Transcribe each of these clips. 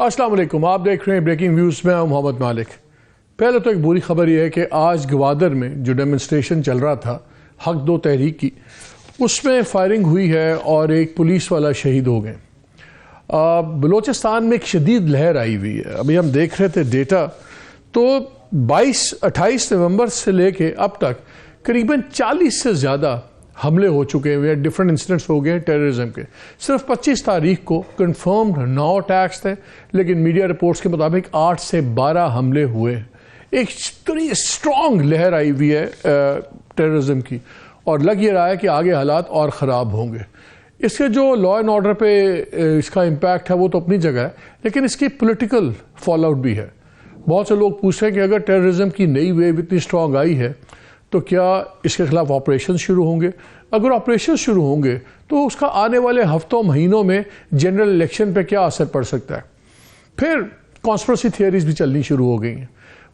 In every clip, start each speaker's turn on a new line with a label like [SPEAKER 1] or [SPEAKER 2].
[SPEAKER 1] अस्सलाम वालेकुम, आप देख रहे हैं ब्रेकिंग व्यूज़ में मोहम्मद मालिक। पहले तो एक बुरी खबर यह है कि आज ग्वादर में जो डेमोन्स्ट्रेशन चल रहा था हक दो तहरीक की, उसमें फायरिंग हुई है और एक पुलिस वाला शहीद हो गए। बलूचिस्तान में एक शदीद लहर आई हुई है। अभी हम देख रहे थे डेटा, तो 28 नवंबर से लेके अब तक करीबन 40 से ज़्यादा हमले हो चुके हैं, डिफरेंट इंसिडेंट्स हो गए हैं टेररिज्म के। सिर्फ 25 तारीख को कंफर्म्ड 9 अटैक्स थे, लेकिन मीडिया रिपोर्ट्स के मुताबिक 8 से 12 हमले हुए। एक बड़ी स्ट्रॉन्ग लहर आई हुई है टेररिज्म की, और लग ये रहा है कि आगे हालात और ख़राब होंगे। इसके जो लॉ एंड ऑर्डर पे इसका इम्पैक्ट है वो तो अपनी जगह है, लेकिन इसकी पॉलिटिकल फॉल आउट भी है। बहुत से लोग पूछ रहे हैं कि अगर टेररिज्म की नई वेव इतनी स्ट्रॉन्ग आई है तो क्या इसके खिलाफ ऑपरेशन शुरू होंगे? अगर ऑपरेशन शुरू होंगे तो उसका आने वाले हफ्तों महीनों में जनरल इलेक्शन पे क्या असर पड़ सकता है? फिर कॉन्स्पिरेसी थियरीज भी चलनी शुरू हो गई हैं।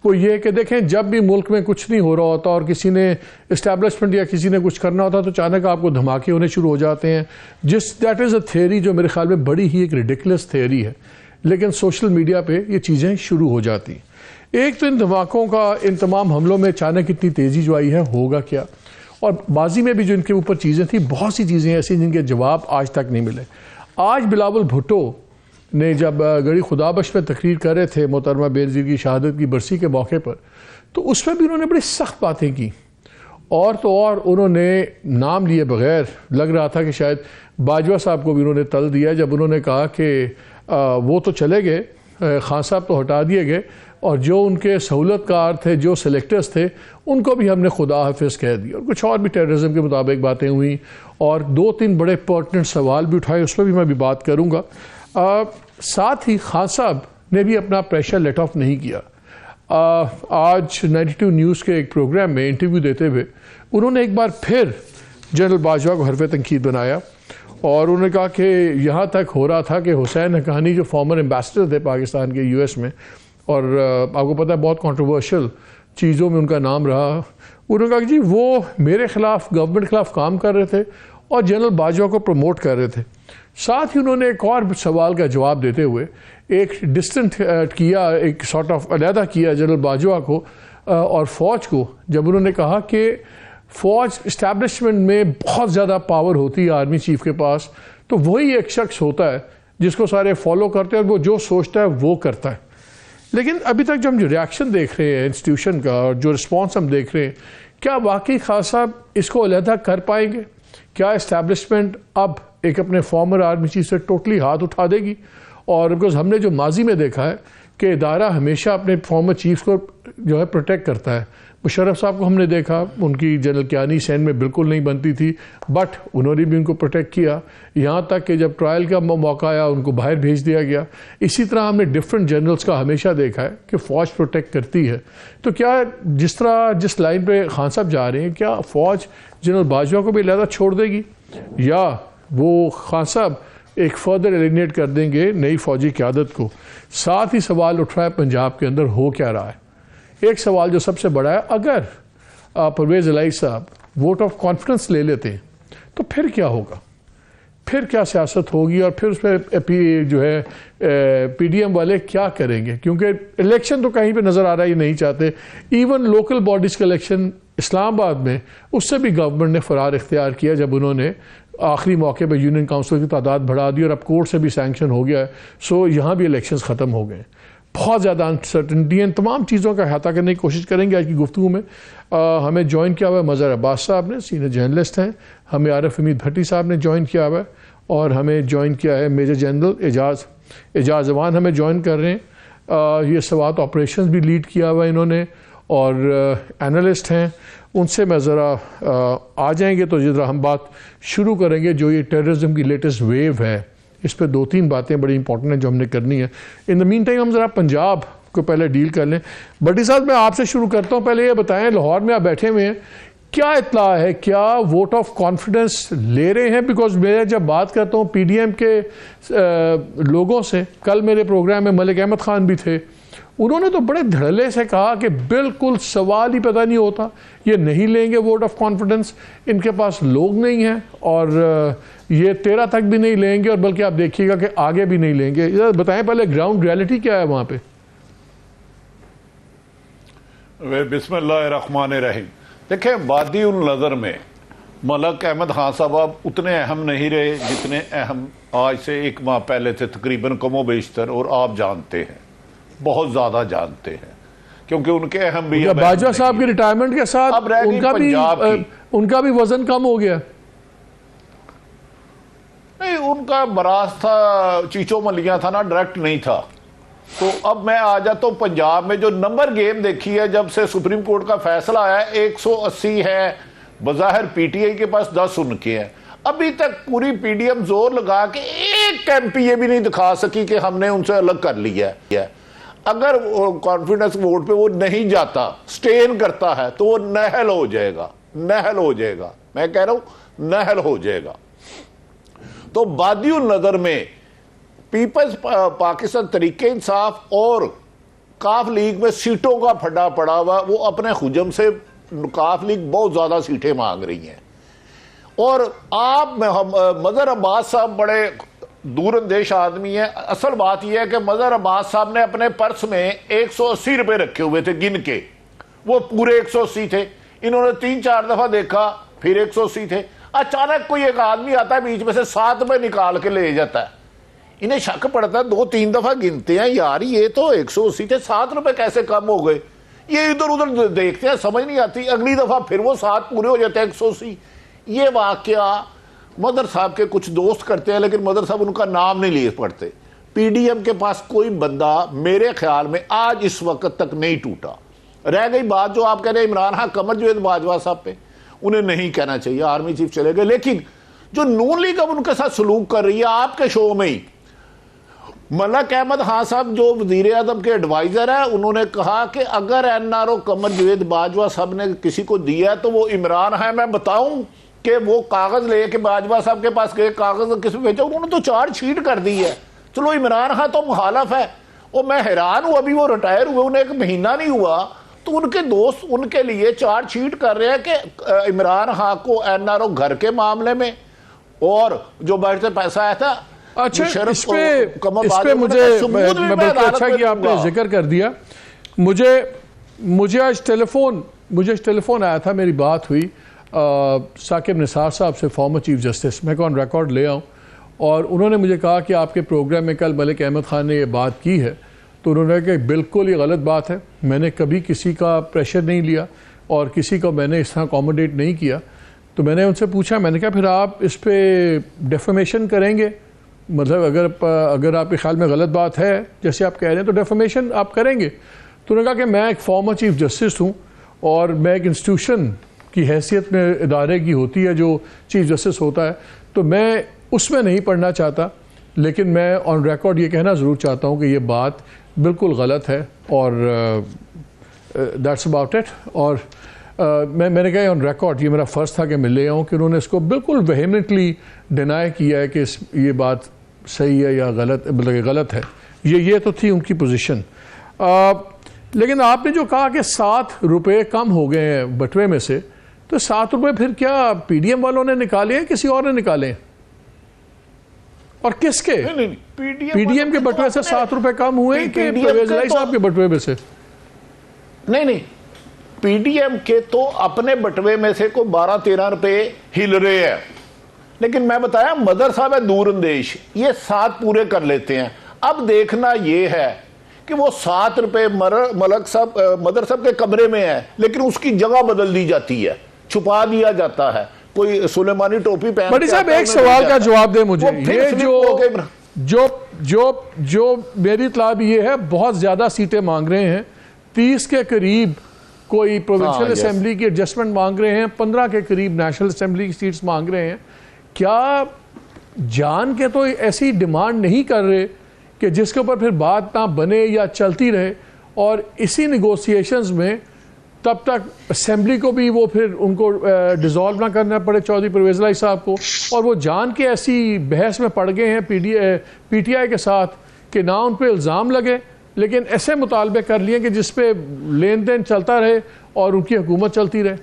[SPEAKER 1] वो ये कि देखें, जब भी मुल्क में कुछ नहीं हो रहा होता और किसी ने इस्टेब्लिशमेंट या किसी ने कुछ करना होता तो अचानक आपको धमाके होने शुरू हो जाते हैं। दैट इज़ अ थियरी जो मेरे ख्याल में बड़ी ही एक रिडिकुलस थियरी है, लेकिन सोशल मीडिया पे ये चीज़ें शुरू हो जाती। एक तो इन धमाकों का, इन तमाम हमलों में अचानक इतनी तेज़ी जो आई है, होगा क्या? और माजी में भी जो इनके ऊपर चीज़ें थी, बहुत सी चीज़ें ऐसी जिनके जवाब आज तक नहीं मिले। आज बिलावल भुट्टो ने जब गड़ी खुदाबख्श में तकरीर कर रहे थे मोहतरमा बेनज़ीर की शहादत की बरसी के मौके पर, तो उसमें भी उन्होंने बड़ी सख्त बातें की। और तो और उन्होंने नाम लिए बगैर लग रहा था कि शायद बाजवा साहब को भी उन्होंने तल दिया जब उन्होंने कहा कि वो तो चले गए, खान साहब तो हटा दिए गए, और जो उनके सहूलतकार थे, जो सेलेक्टर्स थे, उनको भी हमने खुदा हाफिज़ कह दिया। और कुछ और भी टेररिज्म के मुताबिक बातें हुई, और 2-3 बड़े पर्टिनेंट सवाल भी उठाए, उस पर भी मैं भी बात करूँगा। साथ ही खान साहब ने भी अपना प्रेशर लेट ऑफ नहीं किया। आज 92 न्यूज़ के एक प्रोग्राम में इंटरव्यू देते हुए उन्होंने एक बार फिर जनरल बाजवा को हरफ तनकीद बनाया, और उन्होंने कहा कि यहाँ तक हो रहा था कि हुसैन हक्कानी जो फॉर्मर एम्बेसडर थे पाकिस्तान के यूएस में, और आपको पता है बहुत कंट्रोवर्शियल चीज़ों में उनका नाम रहा, उन्होंने कहा कि जी वो मेरे ख़िलाफ़, गवर्नमेंट के ख़िलाफ़ काम कर रहे थे और जनरल बाजवा को प्रमोट कर रहे थे। साथ ही उन्होंने एक और सवाल का जवाब देते हुए एक डिस्टेंट किया, एक सॉर्ट ऑफ अलहदा किया जनरल बाजवा को और फ़ौज को, जब उन्होंने कहा कि फ़ौज इस्टेब्लिशमेंट में बहुत ज़्यादा पावर होती है आर्मी चीफ के पास, तो वही एक शख्स होता है जिसको सारे फॉलो करते हैं और वो जो सोचता है वो करता है। लेकिन अभी तक जो हम जो रिएक्शन देख रहे हैं इंस्टीट्यूशन का और जो रिस्पॉन्स हम देख रहे हैं, क्या वाकई खान साहब इसको अलहदा कर पाएंगे? क्या इस्टेब्लिशमेंट अब एक अपने फॉर्मर आर्मी चीफ से टोटली हाथ उठा देगी? और बिकॉज हमने जो माजी में देखा है कि इदारा हमेशा अपने फॉर्मर चीफ को जो है प्रोटेक्ट करता है। मुशर्रफ साहब को हमने देखा, उनकी जनरल क्यानी सैन में बिल्कुल नहीं बनती थी, बट उन्होंने भी उनको प्रोटेक्ट किया। यहाँ तक कि जब ट्रायल का मौका आया उनको बाहर भेज दिया गया। इसी तरह हमने डिफरेंट जनरल्स का हमेशा देखा है कि फ़ौज प्रोटेक्ट करती है। तो क्या जिस तरह जिस लाइन पे खान साहब जा रहे हैं, क्या फ़ौज जनरल बाजवा को भी अलहदा छोड़ देगी, या वो खान साहब एक फर्दर एलिमिनेट कर देंगे नई फ़ौजी क़यादत को? साथ ही सवाल उठ रहा है पंजाब के अंदर हो क्या रहा है। एक सवाल जो सबसे बड़ा है, अगर परवेज़ इलाही साहब वोट ऑफ कॉन्फिडेंस ले लेते हैं तो फिर क्या होगा? फिर क्या सियासत होगी? और फिर उसमें जो है पीडीएम वाले क्या करेंगे? क्योंकि इलेक्शन तो कहीं पे नज़र आ रहा है ये नहीं चाहते। इवन लोकल बॉडीज़ का इलेक्शन इस्लामाबाद में, उससे भी गवर्नमेंट ने फरार इख्तियार किया जब उन्होंने आखिरी मौके पर यूनियन काउंसिल की तादाद बढ़ा दी और अब कोर्ट से भी सैंक्शन हो गया है। सो यहाँ भी इलेक्शंस ख़त्म हो गए। बहुत ज़्यादा अनसर्टनिटी है। तमाम चीज़ों का अहाता करने की कोशिश करेंगे आज की गुफ्तगू में। हमें ज्वाइन किया हुआ है मज़हर अब्बास साहब ने, सीनियर जर्नलिस्ट हैं। हमें आरिफ हमीद भट्टी साहब ने ज्वाइन किया हुआ है, और हमें ज्वाइन किया है मेजर जनरल एजाज अवान हमें ज्वाइन कर रहे हैं। ये सवात ऑपरेशन भी लीड किया हुआ है इन्होंने, और एनालिस्ट हैं। उनसे मैं ज़रा आ जाएंगे तो ज़रा हम बात शुरू करेंगे जो ये टेररिज्म की लेटेस्ट वेव है, इस पर 2-3 बातें बड़ी इंपॉर्टेंट हैं जो हमने करनी है। इन द मीन टाइम हम ज़रा पंजाब को पहले डील कर लें। भट्टी साहब, मैं आपसे शुरू करता हूँ। पहले ये बताएं, लाहौर में आप बैठे हुए हैं, क्या इत्ला है, क्या वोट ऑफ कॉन्फिडेंस ले रहे हैं? बिकॉज मैं जब बात करता हूँ पीडीएम के लोगों से, कल मेरे प्रोग्राम में मलिक अहमद खान भी थे, उन्होंने तो बड़े धड़ल्ले से कहा कि बिल्कुल सवाल ही पैदा नहीं होता, ये नहीं लेंगे वोट ऑफ कॉन्फिडेंस, इनके पास लोग नहीं हैं और ये 13 तक भी नहीं लेंगे और बल्कि आप देखिएगा कि आगे भी नहीं लेंगे। बताएं पहले ग्राउंड रियलिटी क्या है वहाँ पे?
[SPEAKER 2] बिस्मिल्लाहिर्रहमानिर्रहीम। देखिए, वादी उन नज़र में मलिक अहमद खान साहब अब उतने अहम नहीं रहे जितने अहम आज से 1 माह पहले थे तकरीबन, कमो बेशतर, और आप जानते हैं, बहुत ज़्यादा जानते हैं, क्योंकि उनके अहम भी
[SPEAKER 1] बाजवा साहब के रिटायरमेंट के साथ उनका भी वजन कम हो गया।
[SPEAKER 2] नहीं, उनका बरास था, चीचो मलिया था ना, डायरेक्ट नहीं था। तो अब मैं आ जाता हूं पंजाब में जो नंबर गेम देखी है जब से सुप्रीम कोर्ट का फैसला आया, 180 है, बज़ाहिर पीटीआई के पास 10 उनके हैं। अभी तक पूरी पीडीएम जोर लगा के एक एमपी ये भी नहीं दिखा सकी कि हमने उनसे अलग कर लिया है। अगर कॉन्फिडेंस वोट पे वो नहीं जाता, स्टेन करता है, तो वो नहल हो जाएगा, नहल हो जाएगा, मैं कह रहा हूं नहल हो जाएगा। तो बादियों नजर में पीपल्स पाकिस्तान तरीके इंसाफ और काफ लीग में सीटों का फड्डा पड़ा हुआ, वो अपने हुजम से काफ लीग बहुत ज्यादा सीटें मांग रही हैं। और आप मजहर अब्बास साहब बड़े दूरंदेश आदमी है। असल बात यह है कि मजहर अब्बास साहब ने अपने पर्स में 180 रुपए रखे हुए थे गिन के, वो पूरे 180 थे। इन्होंने 3-4 दफा देखा, फिर 180 थे। अचानक कोई एक आदमी आता है बीच में से 7 रुपए निकाल के ले जाता है। इन्हें शक पड़ता है, 2-3 दफा गिनते हैं, यार ये तो 180 थे, 7 रुपए कैसे कम हो गए? ये इधर उधर देखते हैं, समझ नहीं आती। अगली दफा फिर वो 7 पूरे हो जाते हैं, 180। ये वाकया मदर साहब के कुछ दोस्त करते हैं, लेकिन मदर साहब उनका नाम नहीं लिए पढ़ते। पीडीएम के पास कोई बंदा मेरे ख्याल में आज इस वक्त तक नहीं टूटा। रह गई बात जो आप कह रहे हैं इमरान खान कमर जावेद बाजवा साहब पे, उन्हें नहीं कहना चाहिए, आर्मी चीफ चले गए। लेकिन जो नून लीग अब उनके साथ सलूक कर रही है, आपके शो में ही मलिक अहमद खान साहब जो वजीर आजम के एडवाइजर है, उन्होंने कहा कि अगर एनआरओ कमर जावेद बाजवा साहब ने किसी को दिया तो वो इमरान है। मैं बताऊं कि वो कागज लेके बाजवा साहब के पास गए, कागज किस भेजा, उन्होंने तो चार्जशीट कर दी है। चलो इमरान खान तो मुखालफ है, और मैं हैरान हूं, अभी वो रिटायर हुए, उन्हें 1 महीना नहीं हुआ, तो उनके दोस्त उनके लिए चार्जशीट कर रहे हैं कि इमरान खान को एनआरओ घर के मामले में और जो बाहर से पैसा आया था।
[SPEAKER 1] अच्छा, इस पे मुझे बल्कि अच्छा कि आपने जिक्र कर दिया। मुझे आज टेलीफोन आया था, मेरी बात हुई साकिब निसार साहब से, फॉर्मर चीफ जस्टिस। मैं ऑन रिकॉर्ड ले आऊँ, और उन्होंने मुझे कहा कि आपके प्रोग्राम में कल मलिक अहमद खान ने ये बात की है। तो उन्होंने कहा कि बिल्कुल ये गलत बात है, मैंने कभी किसी का प्रेशर नहीं लिया और किसी को मैंने इस तरह अकोमोडेट नहीं किया। तो मैंने उनसे पूछा, मैंने कहा फिर आप इस पर डेफमेशन करेंगे? मतलब अगर आपके ख्याल में गलत बात है जैसे आप कह रहे हैं तो डेफमेशन आप करेंगे? तो उन्होंने कहा कि मैं एक फॉर्मर चीफ जस्टिस हूँ और मैं एक इंस्टीट्यूशन की हैसियत में इदारे की होती है जो चीफ जस्टिस होता है, तो मैं उसमें नहीं पढ़ना चाहता, लेकिन मैं ऑन रिकॉर्ड ये कहना ज़रूर चाहता हूँ कि ये बात बिल्कुल गलत है और दैट्स अबाउट इट। और मैंने कहा ऑन रिकॉर्ड, ये मेरा फ़र्ज़ था कि मैं ले आऊँ कि उन्होंने इसको बिल्कुल वेहेमेंटली डिनाई किया है कि ये बात सही है या गलत, मतलब गलत है। ये तो थी उनकी पोजीशन। लेकिन आपने जो कहा कि 7 रुपये कम हो गए हैं बटवे में से, तो 7 रुपये फिर क्या पीडीएम वालों ने निकाले हैं, किसी और ने निकाले हैं? और किसके? पीडीएम के बटवे से 7 रुपये कम हुए कि परवेज इलाही साहब के बटवे में से?
[SPEAKER 2] नहीं, पीडीएम के तो अपने बटवे में से को 12-13 रुपए हिल रहे हैं। लेकिन मैं बताया मदर साहब है दूरंदेश, ये 7 पूरे कर लेते हैं। अब देखना ये है कि वो 7 रुपए मलिक साहब मदर साहब के कमरे में है, लेकिन उसकी जगह बदल दी जाती है, छुपा दिया जाता है, कोई सुलेमानी टोपी पहन।
[SPEAKER 1] बड़ी साहब एक सवाल का जवाब दे मुझे, ये जो मेरी इत्तला ये है, बहुत ज्यादा सीटें मांग रहे हैं, 30 के करीब कोई प्रोविंशियल असेंबली की एडजस्टमेंट मांग रहे हैं, 15 के करीब नेशनल असेंबली की सीट्स मांग रहे हैं। क्या जान के तो ऐसी डिमांड नहीं कर रहे कि जिसके ऊपर फिर बात ना बने या चलती रहे, और इसी निगोशिएशंस में तब तक असेंबली को भी वो फिर उनको डिसॉल्व ना करना पड़े चौधरी परवेज़ इलाही साहब को, और वो जान के ऐसी बहस में पड़ गए हैं PTI के साथ कि ना उन पर इल्ज़ाम लगे, लेकिन ऐसे मुतालबे कर लिए कि जिस पे लेन देन चलता रहे और उनकी हुकूमत चलती रहे।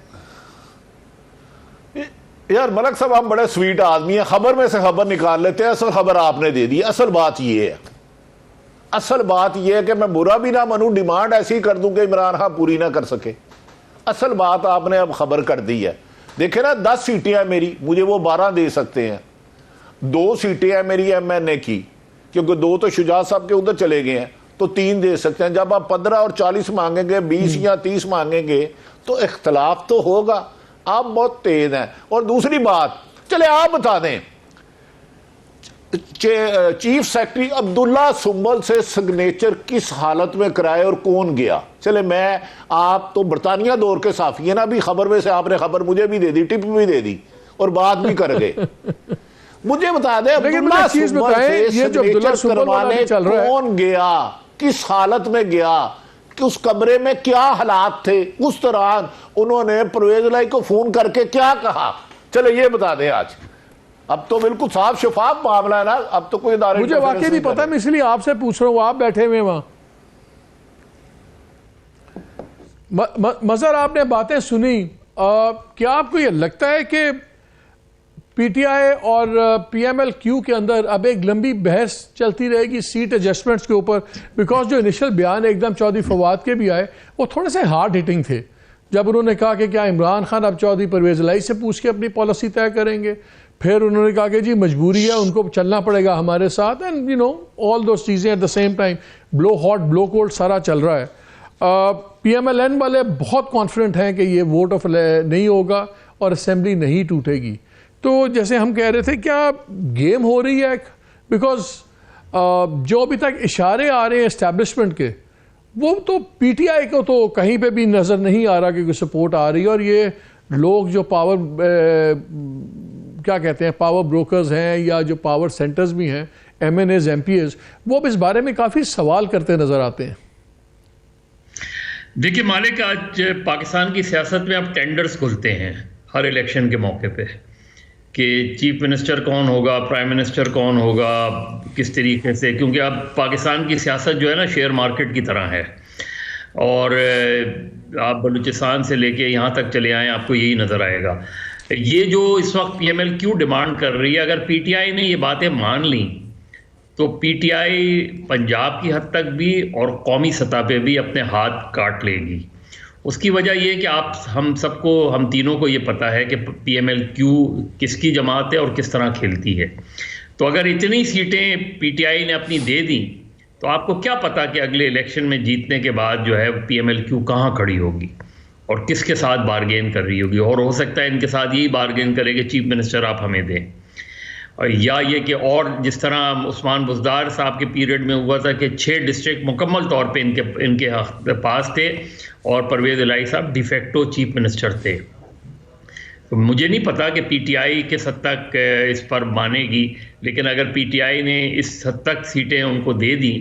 [SPEAKER 2] यार मलक साहब, हम बड़े स्वीट आदमी हैं, खबर में से खबर निकाल लेते हैं, असल खबर आपने दे दी। असल बात ये है, असल बात यह है कि मैं बुरा भी ना मानूं, डिमांड ऐसी कर दूं कि इमरान खान पूरी ना कर सके। असल बात आपने अब खबर कर दी है। देखे ना, 10 सीटें हैं मेरी, मुझे वो 12 दे सकते हैं। 2 सीटें हैं मेरी MNA की, क्योंकि 2 तो शुजात साहब के उधर चले गए हैं, तो 3 दे सकते हैं। जब आप 15 और 40 मांगेंगे, 20 या 30 मांगेंगे, तो इख्तलाफ तो होगा। आप बहुत तेज हैं। और दूसरी बात, चले आप बता दें, चीफ सेक्रेटरी अब्दुल्ला सुंबल से सिग्नेचर किस हालत में कराए और कौन गया? चले मैं, आप तो बरतानिया दौर के साफी है ना, अभी खबर में से आपने खबर मुझे भी दे दी, टिप भी दे दी और बात भी कर गए। मुझे बता दें, अब्दुल्ला सुंबल से सिग्नेचर करवाने कौन गया, किस हालत में गया, कि उस कमरे में क्या हालात थे, उस दौरान उन्होंने परवेज इलाही को फोन करके क्या कहा? चले ये बता दें आज। अब तो बिल्कुल साफ शफाफ मामला है ना, अब तो कोई इदारे
[SPEAKER 1] मुझे वाकई भी पता, मैं इसलिए आपसे पूछ रहा हूँ, आप बैठे हुए वहां। मजहर, आपने बातें सुनी, क्या आपको ये लगता है कि PTI और PMLQ के अंदर अब एक लंबी बहस चलती रहेगी सीट एडजस्टमेंट्स के ऊपर? बिकॉज जो इनिशियल बयान एकदम चौधरी फवाद के भी आए, वो थोड़े से हार्ड हिटिंग थे, जब उन्होंने कहा कि क्या इमरान खान अब चौधरी परवेज इलाही से पूछ के अपनी पॉलिसी तय करेंगे। फिर उन्होंने कहा कि जी मजबूरी है, उनको चलना पड़ेगा हमारे साथ, and you know all those चीज़ें at the same time. Blow hot blow cold सारा चल रहा है। PMLN वाले बहुत कॉन्फिडेंट हैं कि ये वोट ऑफ नहीं होगा और असेंबली नहीं टूटेगी। तो जैसे हम कह रहे थे, क्या गेम हो रही है? बिकॉज जो अभी तक इशारे आ रहे हैं एस्टैब्लिशमेंट के, वो तो PTI को तो कहीं पे भी नज़र नहीं आ रहा कि कोई सपोर्ट आ रही है, और ये लोग जो पावर क्या कहते हैं, पावर ब्रोकर्स हैं या जो पावर सेंटर्स भी हैं, MNAs MPAs, वो अब इस बारे में काफ़ी सवाल करते नज़र आते हैं।
[SPEAKER 3] देखिए मालिक, आज पाकिस्तान की सियासत में अब टेंडर्स खुलते हैं हर इलेक्शन के मौके पे, कि चीफ मिनिस्टर कौन होगा, प्राइम मिनिस्टर कौन होगा, किस तरीके से, क्योंकि अब पाकिस्तान की सियासत जो है ना शेयर मार्केट की तरह है। और आप बलूचिस्तान से लेके यहाँ तक चले आएँ, आपको यही नज़र आएगा। ये जो इस वक्त PMLQ डिमांड कर रही है, अगर PTI ने ये बातें मान ली तो PTI पंजाब की हद तक भी और कौमी सतह पे भी अपने हाथ काट लेगी। उसकी वजह ये कि हम सबको, हम तीनों को ये पता है कि PMLQ किसकी जमात है और किस तरह खेलती है। तो अगर इतनी सीटें PTI ने अपनी दे दी, तो आपको क्या पता कि अगले इलेक्शन में जीतने के बाद जो है PMLQ कहाँ खड़ी होगी और किसके साथ बारगेन कर रही होगी। और हो सकता है इनके साथ यही बारगेन करे कि चीफ मिनिस्टर आप हमें दें, और या ये कि और जिस तरह उस्मान बुज़दार साहब के पीरियड में हुआ था कि 6 डिस्ट्रिक्ट मुकम्मल तौर पे इनके पास थे और परवेज़ इलाही साहब डिफेक्टो चीफ मिनिस्टर थे। तो मुझे नहीं पता कि PTI किस हद तक इस पर मानेगी, लेकिन अगर PTI ने इस हद तक सीटें उनको दे दी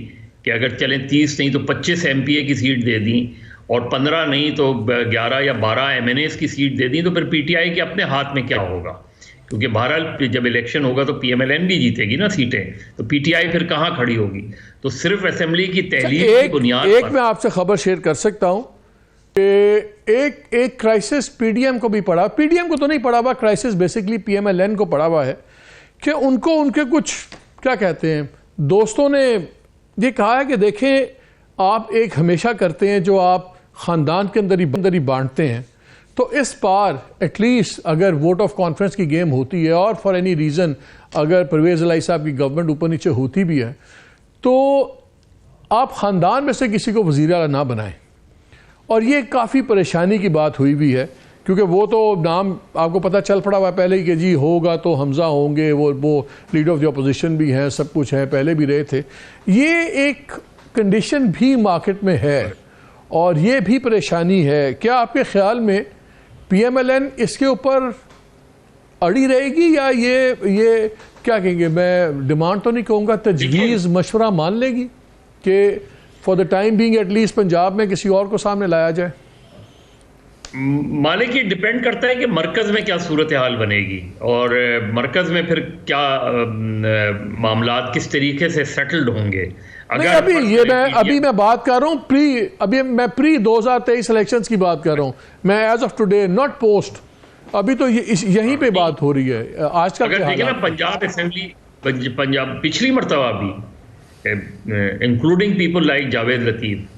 [SPEAKER 3] कि अगर चलें 30 नहीं तो 25 MPA की सीट दे दी और 15 नहीं तो 11 या 12 MNAs की सीट दे दी, तो फिर PTI के अपने हाथ में क्या होगा? क्योंकि बहरहाल जब इलेक्शन होगा तो PMLN भी जीतेगी ना सीटें, तो PTI फिर कहाँ खड़ी होगी? तो सिर्फ असेंबली की तहलील की बुनियाद पर
[SPEAKER 1] मैं आपसे खबर शेयर कर सकता हूँ कि एक क्राइसिस PDM को भी पड़ा, PDM को तो नहीं पड़ा हुआ, क्राइसिस बेसिकली PMLN को पड़ा हुआ है कि उनको उनके कुछ क्या कहते हैं दोस्तों ने ये कहा है कि देखें आप एक हमेशा करते हैं जो आप ख़ानदान के अंदर ही बांटते हैं, तो इस बार एटलीस्ट अगर वोट ऑफ कॉन्फ्रेंस की गेम होती है और फॉर एनी रीज़न अगर परवेज़ इलाही साहब की गवर्नमेंट ऊपर नीचे होती भी है, तो आप ख़ानदान में से किसी को वज़ीर आला ना बनाएं। और ये काफ़ी परेशानी की बात हुई भी है, क्योंकि वो तो नाम आपको पता चल पड़ा हुआ पहले ही कि जी होगा तो हमज़ा होंगे, वो लीडर ऑफ द अपोजिशन भी हैं, सब कुछ है, पहले भी रहे थे। ये एक कंडीशन भी मार्केट में है और ये भी परेशानी है। क्या आपके ख्याल में PMLN इसके ऊपर अड़ी रहेगी या ये क्या कहेंगे, मैं डिमांड तो नहीं कहूँगा, तजवीज़ मशवरा मान लेगी कि for the time being at least Punjab में किसी और को सामने लाया जाए?
[SPEAKER 3] मालिक, ये डिपेंड करता है कि मरकज में क्या सूरत हाल बनेगी और मरकज में फिर क्या मामलात किस तरीके से सेटल्ड होंगे।
[SPEAKER 1] अभी मैं बात कर रहा हूँ अभी मैं प्री 2023 इलेक्शंस की बात कर रहा हूँ, मैं as of today, not post. अभी तो यहीं पे बात हो रही है आज का।
[SPEAKER 3] अगर देखें ना, पंजाब असेंबली, पंजाब पिछली मरतबा भी including people like Javed Latif,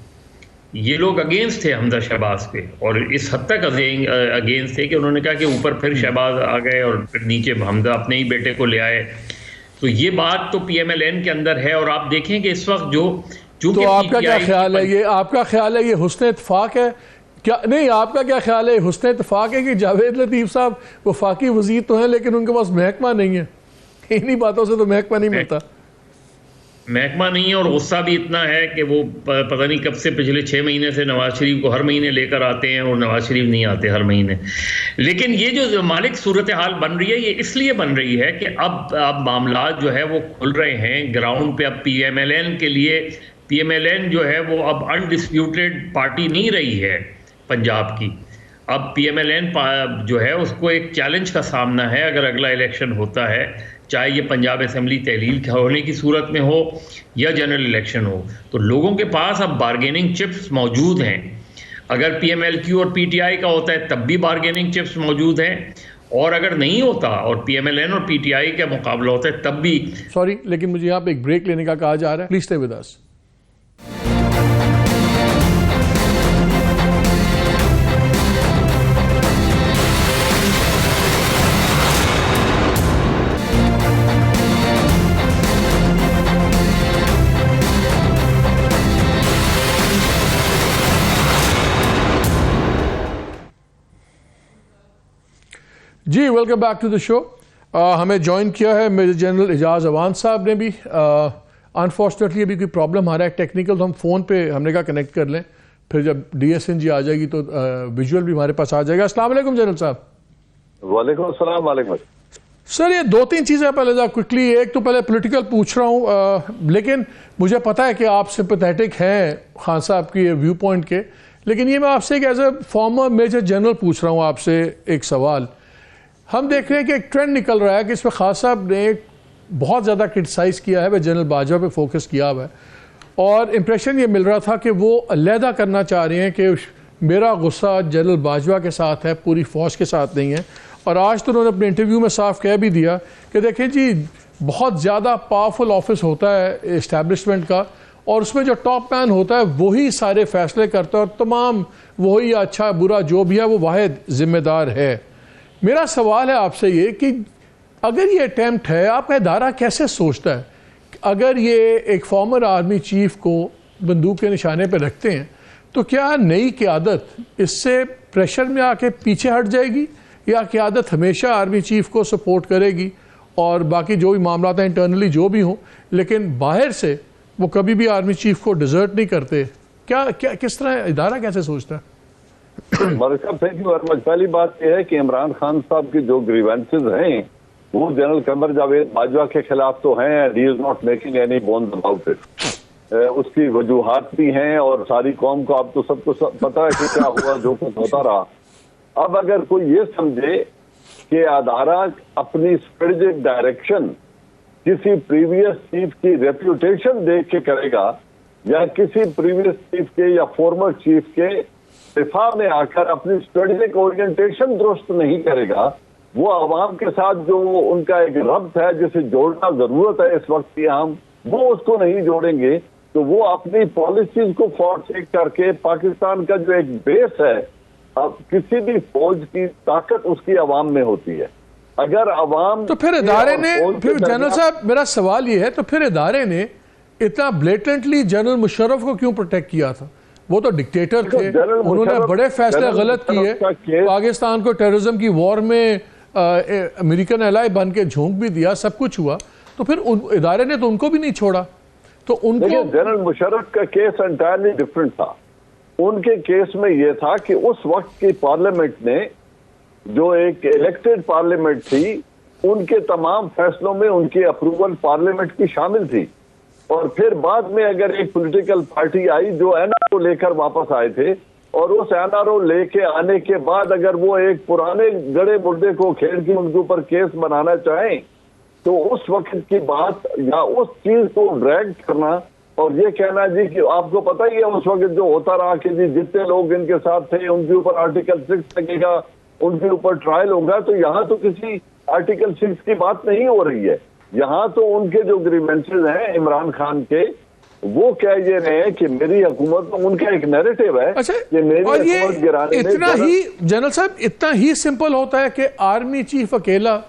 [SPEAKER 3] ये लोग अगेंस्ट थे हमजा शहबाज पे, और इस हद तक अगेंस्ट थे कि उन्होंने कहा कि ऊपर फिर शहबाज आ गए और फिर नीचे हमजा अपने ही बेटे को ले आए। तो ये बात तो PMLN के अंदर है। और आप देखें कि इस वक्त
[SPEAKER 1] तो आपका क्या ख्याल है, ये आपका ख्याल है ये हुस्न इत्तेफाक है क्या? नहीं, आपका क्या ख्याल है, हुस्न इत्तेफाक है कि जावेद लतीफ साहब वफाकी वजीर तो हैं लेकिन उनके पास महकमा नहीं है? इन्हीं बातों से तो महकमा नहीं मिलता।
[SPEAKER 3] महकमा नहीं है, और गुस्सा भी इतना है कि वो पता नहीं कब से पिछले 6 महीने से नवाज शरीफ को हर महीने लेकर आते हैं और नवाज शरीफ नहीं आते हर महीने। लेकिन ये जो मालिक सूरत हाल बन रही है, ये इसलिए बन रही है कि अब मामला जो है वो खुल रहे हैं ग्राउंड पे। अब PMLN के लिए, PMLN जो है वो अब अनडिस्प्यूटेड पार्टी नहीं रही है पंजाब की। अब PMLN जो है उसको एक चैलेंज का सामना है अगर अगला इलेक्शन होता है, चाहे ये पंजाब असेंबली तहलील होने की सूरत में हो या जनरल इलेक्शन हो। तो लोगों के पास अब बारगेनिंग चिप्स मौजूद हैं। अगर PMLQ और PTI का होता है तब भी बारगेनिंग चिप्स मौजूद हैं, और अगर नहीं होता और PMLN और PTI का मुकाबला होता है तब भी।
[SPEAKER 1] सॉरी, लेकिन मुझे यहाँ पे एक ब्रेक लेने का कहा जा रहा है, प्लीज स्टे विद अस। जी, welcome back to the show. हमें ज्वाइन किया है मेजर जनरल एजाज अवान साहब ने भी। अनफॉर्चुनेटली अभी कोई प्रॉब्लम आ रहा है टेक्निकल, तो हम फ़ोन पे हमने कहा कनेक्ट कर लें, फिर जब DSNG आ जाएगी तो विजुअल भी हमारे पास आ जाएगा। अस्सलाम वालेकुम जनरल साहब।
[SPEAKER 4] वालेकुम अस्सलाम। वालेकुम
[SPEAKER 1] सर, ये 2-3 चीज़ें पहले जरा क्विकली, एक तो पहले पॉलिटिकल पूछ रहा हूँ, लेकिन मुझे पता है कि आप सिंपैथेटिक हैं खान साहब की व्यू पॉइंट के, लेकिन ये मैं आपसे एक as a former major general पूछ रहा हूँ आपसे एक सवाल। हम देख रहे हैं कि एक ट्रेंड निकल रहा है कि इसमें खान साहब ने बहुत ज़्यादा क्रिटिसाइज़ किया है, वह जनरल बाजवा पे फोकस किया हुआ है, और इम्प्रेशन ये मिल रहा था कि वो अलहदा करना चाह रहे हैं कि मेरा गुस्सा जनरल बाजवा के साथ है, पूरी फ़ौज के साथ नहीं है। और आज तो उन्होंने अपने इंटरव्यू में साफ कह भी दिया कि देखें जी, बहुत ज़्यादा पावरफुल ऑफिस होता है इस्टेब्लिशमेंट का, और उसमें जो टॉप मैन होता है वही सारे फैसले करता है, और तमाम वही अच्छा बुरा जो भी है वो वाहिद जिम्मेदार है। मेरा सवाल है आपसे ये कि अगर ये अटैम्प्ट है, आपका इदारा कैसे सोचता है अगर ये एक फॉर्मर आर्मी चीफ को बंदूक के निशाने पर रखते हैं, तो क्या नई क़यादत इससे प्रेशर में आके पीछे हट जाएगी, या क़यादत हमेशा आर्मी चीफ को सपोर्ट करेगी और बाकी जो भी मामला हैं इंटरनली जो भी हों, लेकिन बाहर से वो कभी भी आर्मी चीफ को डिजर्ट नहीं करते? क्या क्या किस तरह इदारा कैसे सोचता है?
[SPEAKER 4] मलिक साहब, थैंक यू वेरी मच। पहली बात यह है कि इमरान खान साहब की जो ग्रीवेंसेस हैं वो जनरल कमर जावेद बाजवा के खिलाफ तो हैं, and he is not making any bones about it. उसकी वजूहात भी हैं, और सारी कौम को अब तो सबको पता है कि क्या हुआ, जो कुछ होता रहा। अब अगर कोई ये समझे कि अदारा अपनी स्ट्रेटेजिक डायरेक्शन किसी प्रीवियस चीफ की रेप्यूटेशन देख के करेगा, या किसी प्रीवियस चीफ के या फॉर्मर चीफ के दिफा में आकर अपनी स्ट्रेटेजिक ओरिएंटेशन दुरुस्त नहीं करेगा, वो आवाम के साथ जो उनका एक रब्त है जिसे जोड़ना जरूरत है इस वक्त की, हम वो उसको नहीं जोड़ेंगे, तो वो अपनी पॉलिसीज को फॉरसेक करके पाकिस्तान का जो एक बेस है, अब किसी भी फौज की ताकत उसकी आवाम में होती है। अगर आवाम
[SPEAKER 1] तो फिर इदारे ने, फिर जनरल साहब मेरा सवाल ये है, तो फिर इदारे ने इतना ब्लेटेंटली जनरल मुशर्रफ को क्यों प्रोटेक्ट किया था? वो तो डिक्टेटर थे, उन्होंने बड़े फैसले गलत किए, पाकिस्तान को टेररिज्म की वॉर में अमेरिकन एलाई बन के झोंक भी दिया, सब कुछ हुआ, तो फिर इदारे ने तो उनको भी नहीं छोड़ा। तो उनको
[SPEAKER 4] जनरल मुशर्रफ का केस एंटायरली डिफरेंट था। उनके केस में यह था कि उस वक्त की पार्लियामेंट ने, जो एक इलेक्टेड पार्लियामेंट थी, उनके तमाम फैसलों में उनकी अप्रूवल पार्लियामेंट की शामिल थी, और फिर बाद में अगर एक पॉलिटिकल पार्टी आई जो एनआर को लेकर वापस आए थे और उस एनआरओ लेके आने के बाद अगर वो एक पुराने गड़े मुर्दे को खेल के उनके ऊपर केस बनाना चाहें, तो उस वक्त की बात या उस चीज को ड्रैग करना और ये कहना जी कि आपको पता ही है उस वक्त जो होता रहा कि जी जितने लोग इनके साथ थे उनके ऊपर आर्टिकल 6 लगेगा, उनके ऊपर ट्रायल होगा। तो यहाँ तो किसी आर्टिकल 6 की बात नहीं हो रही है। यहाँ तो उनके जो ग्रीवेंसेस हैं इमरान खान के, वो कह ये रहे हैं कि मेरी हुकूमत, उनका एक नैरेटिव है
[SPEAKER 1] अच्छा,
[SPEAKER 4] कि मेरी
[SPEAKER 1] और ये
[SPEAKER 4] हुकूमत गिराने में
[SPEAKER 1] इतना ही जनरल साहब इतना ही सिंपल होता है कि आर्मी चीफ अकेला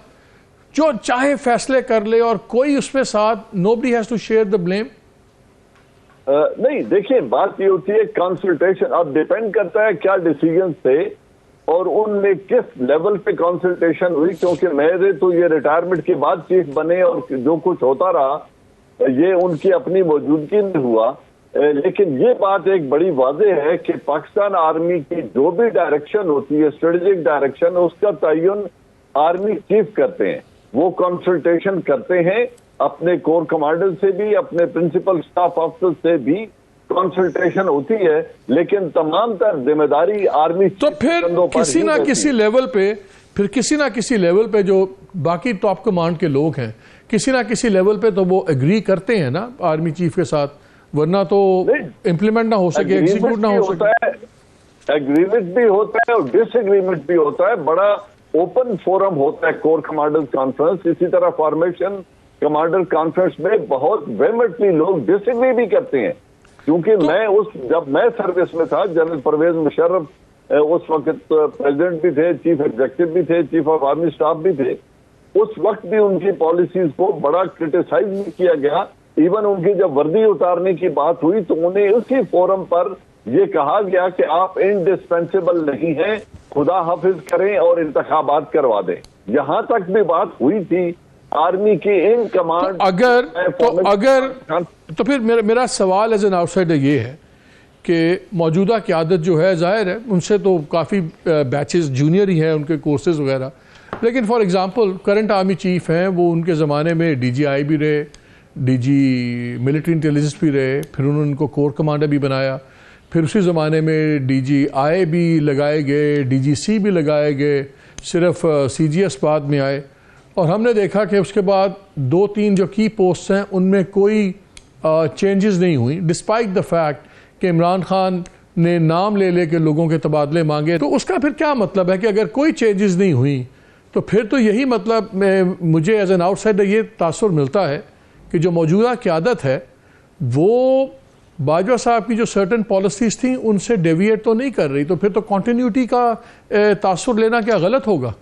[SPEAKER 1] जो चाहे फैसले कर ले और कोई उसमें साथ, nobody has to share the blame?
[SPEAKER 4] नहीं, देखिए बात ये होती है कंसल्टेशन, अब डिपेंड करता है क्या डिसीजन थे और उनमें किस लेवल पे कंसल्टेशन हुई, क्योंकि मेरे तो ये रिटायरमेंट के बाद चीफ बने और जो कुछ होता रहा ये उनकी अपनी मौजूदगी में हुआ। लेकिन ये बात एक बड़ी वाज़ेह है कि पाकिस्तान आर्मी की जो भी डायरेक्शन होती है, स्ट्रेटेजिक डायरेक्शन, उसका तयन आर्मी चीफ करते हैं। वो कंसल्टेशन करते हैं अपने कोर कमांडर से भी, अपने प्रिंसिपल स्टाफ ऑफिसर से भी कंसल्टेशन होती है, लेकिन तमाम तर जिम्मेदारी आर्मी
[SPEAKER 1] तो फिर किसी ना किसी लेवल पे, जो बाकी टॉप कमांड के लोग हैं, किसी ना किसी लेवल पे तो वो एग्री करते हैं ना आर्मी चीफ के साथ, वरना तो इम्प्लीमेंट ना हो सके, एग्जीक्यूट ना हो सके।
[SPEAKER 4] एग्रीमेंट भी होता है और डिसएग्रीमेंट भी होता है। बड़ा ओपन फोरम होता है कोर कमांडर कॉन्फ्रेंस। इसी तरह फॉर्मेशन कमांडर कॉन्फ्रेंस में बहुत वेहेमेंटली लोग डिसएग्री भी करते हैं, क्योंकि जब मैं सर्विस में था, जनरल परवेज मुशर्रफ उस वक्त प्रेसिडेंट भी थे, चीफ एग्जीक्यूटिव भी थे, चीफ ऑफ आर्मी स्टाफ भी थे। उस वक्त भी उनकी पॉलिसीज को बड़ा क्रिटिसाइज भी किया गया। इवन उनकी जब वर्दी उतारने की बात हुई तो उन्हें उसी फोरम पर यह कहा गया कि आप इंडिस्पेंसेबल नहीं हैं, खुदा हाफिज करें और इंतखाबात करवा दें। यहां तक भी बात हुई थी आर्मी की इन कमांड।
[SPEAKER 1] तो फिर मेरा सवाल एज एन आउटसाइडर ये है कि मौजूदा क़यादत जो है, जाहिर है उनसे तो काफ़ी बैचेस जूनियर ही हैं, उनके कोर्सेज वगैरह, लेकिन for example current army chief हैं, वो उनके ज़माने में DGI भी रहे, DG मिलिट्री इंटेलिजेंस भी रहे, फिर उन्होंने उनको कोर कमांडर भी बनाया, फिर उसी ज़माने में DGI भी लगाए गए, DGC भी लगाए गए, सिर्फ CGS बाद में आए। और हमने देखा कि उसके बाद 2-3 जो की पोस्ट हैं उनमें कोई चेंजेस नहीं हुई, डिस्पाइट द फैक्ट कि इमरान खान ने नाम ले लेके लोगों के तबादले मांगे। तो उसका फिर क्या मतलब है कि अगर कोई चेंजेस नहीं हुई तो फिर तो यही मतलब मुझे एज एन आउटसाइडर ये तासुर मिलता है कि जो मौजूदा क़यादत है वो बाजवा साहब की जो सर्टन पॉलिसीज़ थी उनसे डेविएट तो नहीं कर रही, तो फिर तो कॉन्टिन्यूटी का तासुर लेना क्या गलत होगा?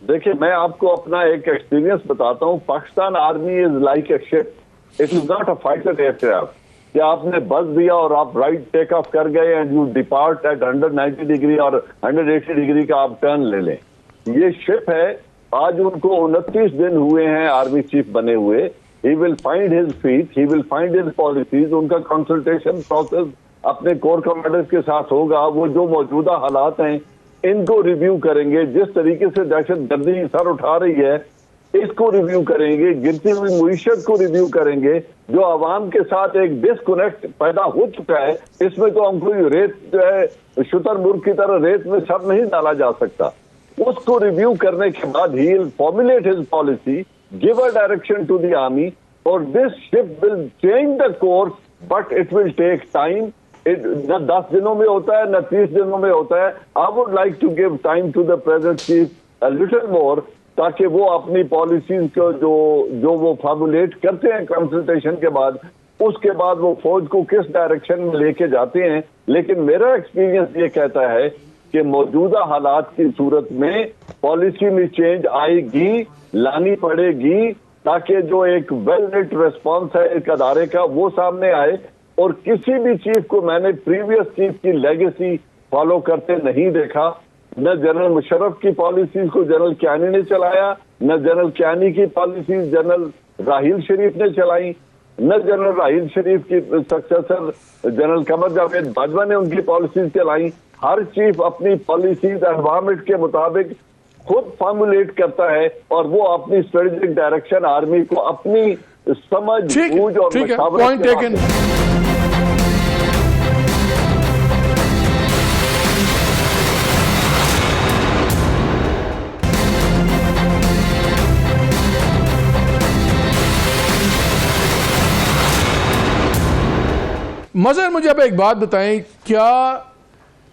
[SPEAKER 4] देखिए, मैं आपको अपना एक एक्सपीरियंस बताता हूँ। Pakistan army is like a ship, it is not a fighter aircraft कि आपने बस दिया और आप राइट टेक ऑफ कर गए and you depart at 190 degree और 180 डिग्री का आप टर्न ले लें। ये शिप है। आज उनको 29 दिन हुए हैं आर्मी चीफ बने हुए। He will find his feet, he will find his policies. उनका कंसल्टेशन प्रोसेस अपने कोर कमांडर्स के साथ होगा। वो जो मौजूदा हालात हैं इनको रिव्यू करेंगे। जिस तरीके से दहशतगर्दी सर उठा रही है इसको रिव्यू करेंगे, गिरती हुई मुईशत को रिव्यू करेंगे। जो आवाम के साथ एक डिस्कनेक्ट पैदा हो चुका है, इसमें तो हम कोई रेत जो है शुतुरमुर्ग की तरह रेत में सब नहीं डाला जा सकता। उसको रिव्यू करने के बाद ही will formulate his policy, give a direction to the army, और this ship will change the course, but it will take time. न 10 दिनों में होता है, न 30 दिनों में होता है। I would like to give time to the present chief a little more, ताकि वो अपनी पॉलिसीज को जो वो फॉर्मुलेट करते हैं कंसल्टेशन के बाद, उसके बाद वो फौज को किस डायरेक्शन में लेके जाते हैं। लेकिन मेरा एक्सपीरियंस ये कहता है कि मौजूदा हालात की सूरत में पॉलिसी में चेंज आएगी, लानी पड़ेगी, ताकि जो एक वेल निट रिस्पॉन्स है एक अदारे का वो सामने आए। और किसी भी चीफ को मैंने प्रीवियस चीफ की लेगेसी फॉलो करते नहीं देखा। न जनरल मुशर्रफ की पॉलिसीज को जनरल कियानी ने चलाया, न जनरल कियानी की पॉलिसीज जनरल राहील शरीफ ने चलाई, न जनरल राहील शरीफ की सक्सेसर जनरल कमर जावेद बाजवा ने उनकी पॉलिसीज चलाई। हर चीफ अपनी पॉलिसीज एनवायरमेंट के मुताबिक खुद फॉर्मुलेट करता है और वो अपनी स्ट्रेटेजिक डायरेक्शन आर्मी को अपनी समझ, बूझ और
[SPEAKER 1] पॉइंट टेकन। मज़र मुझे अब एक बात बताएं, क्या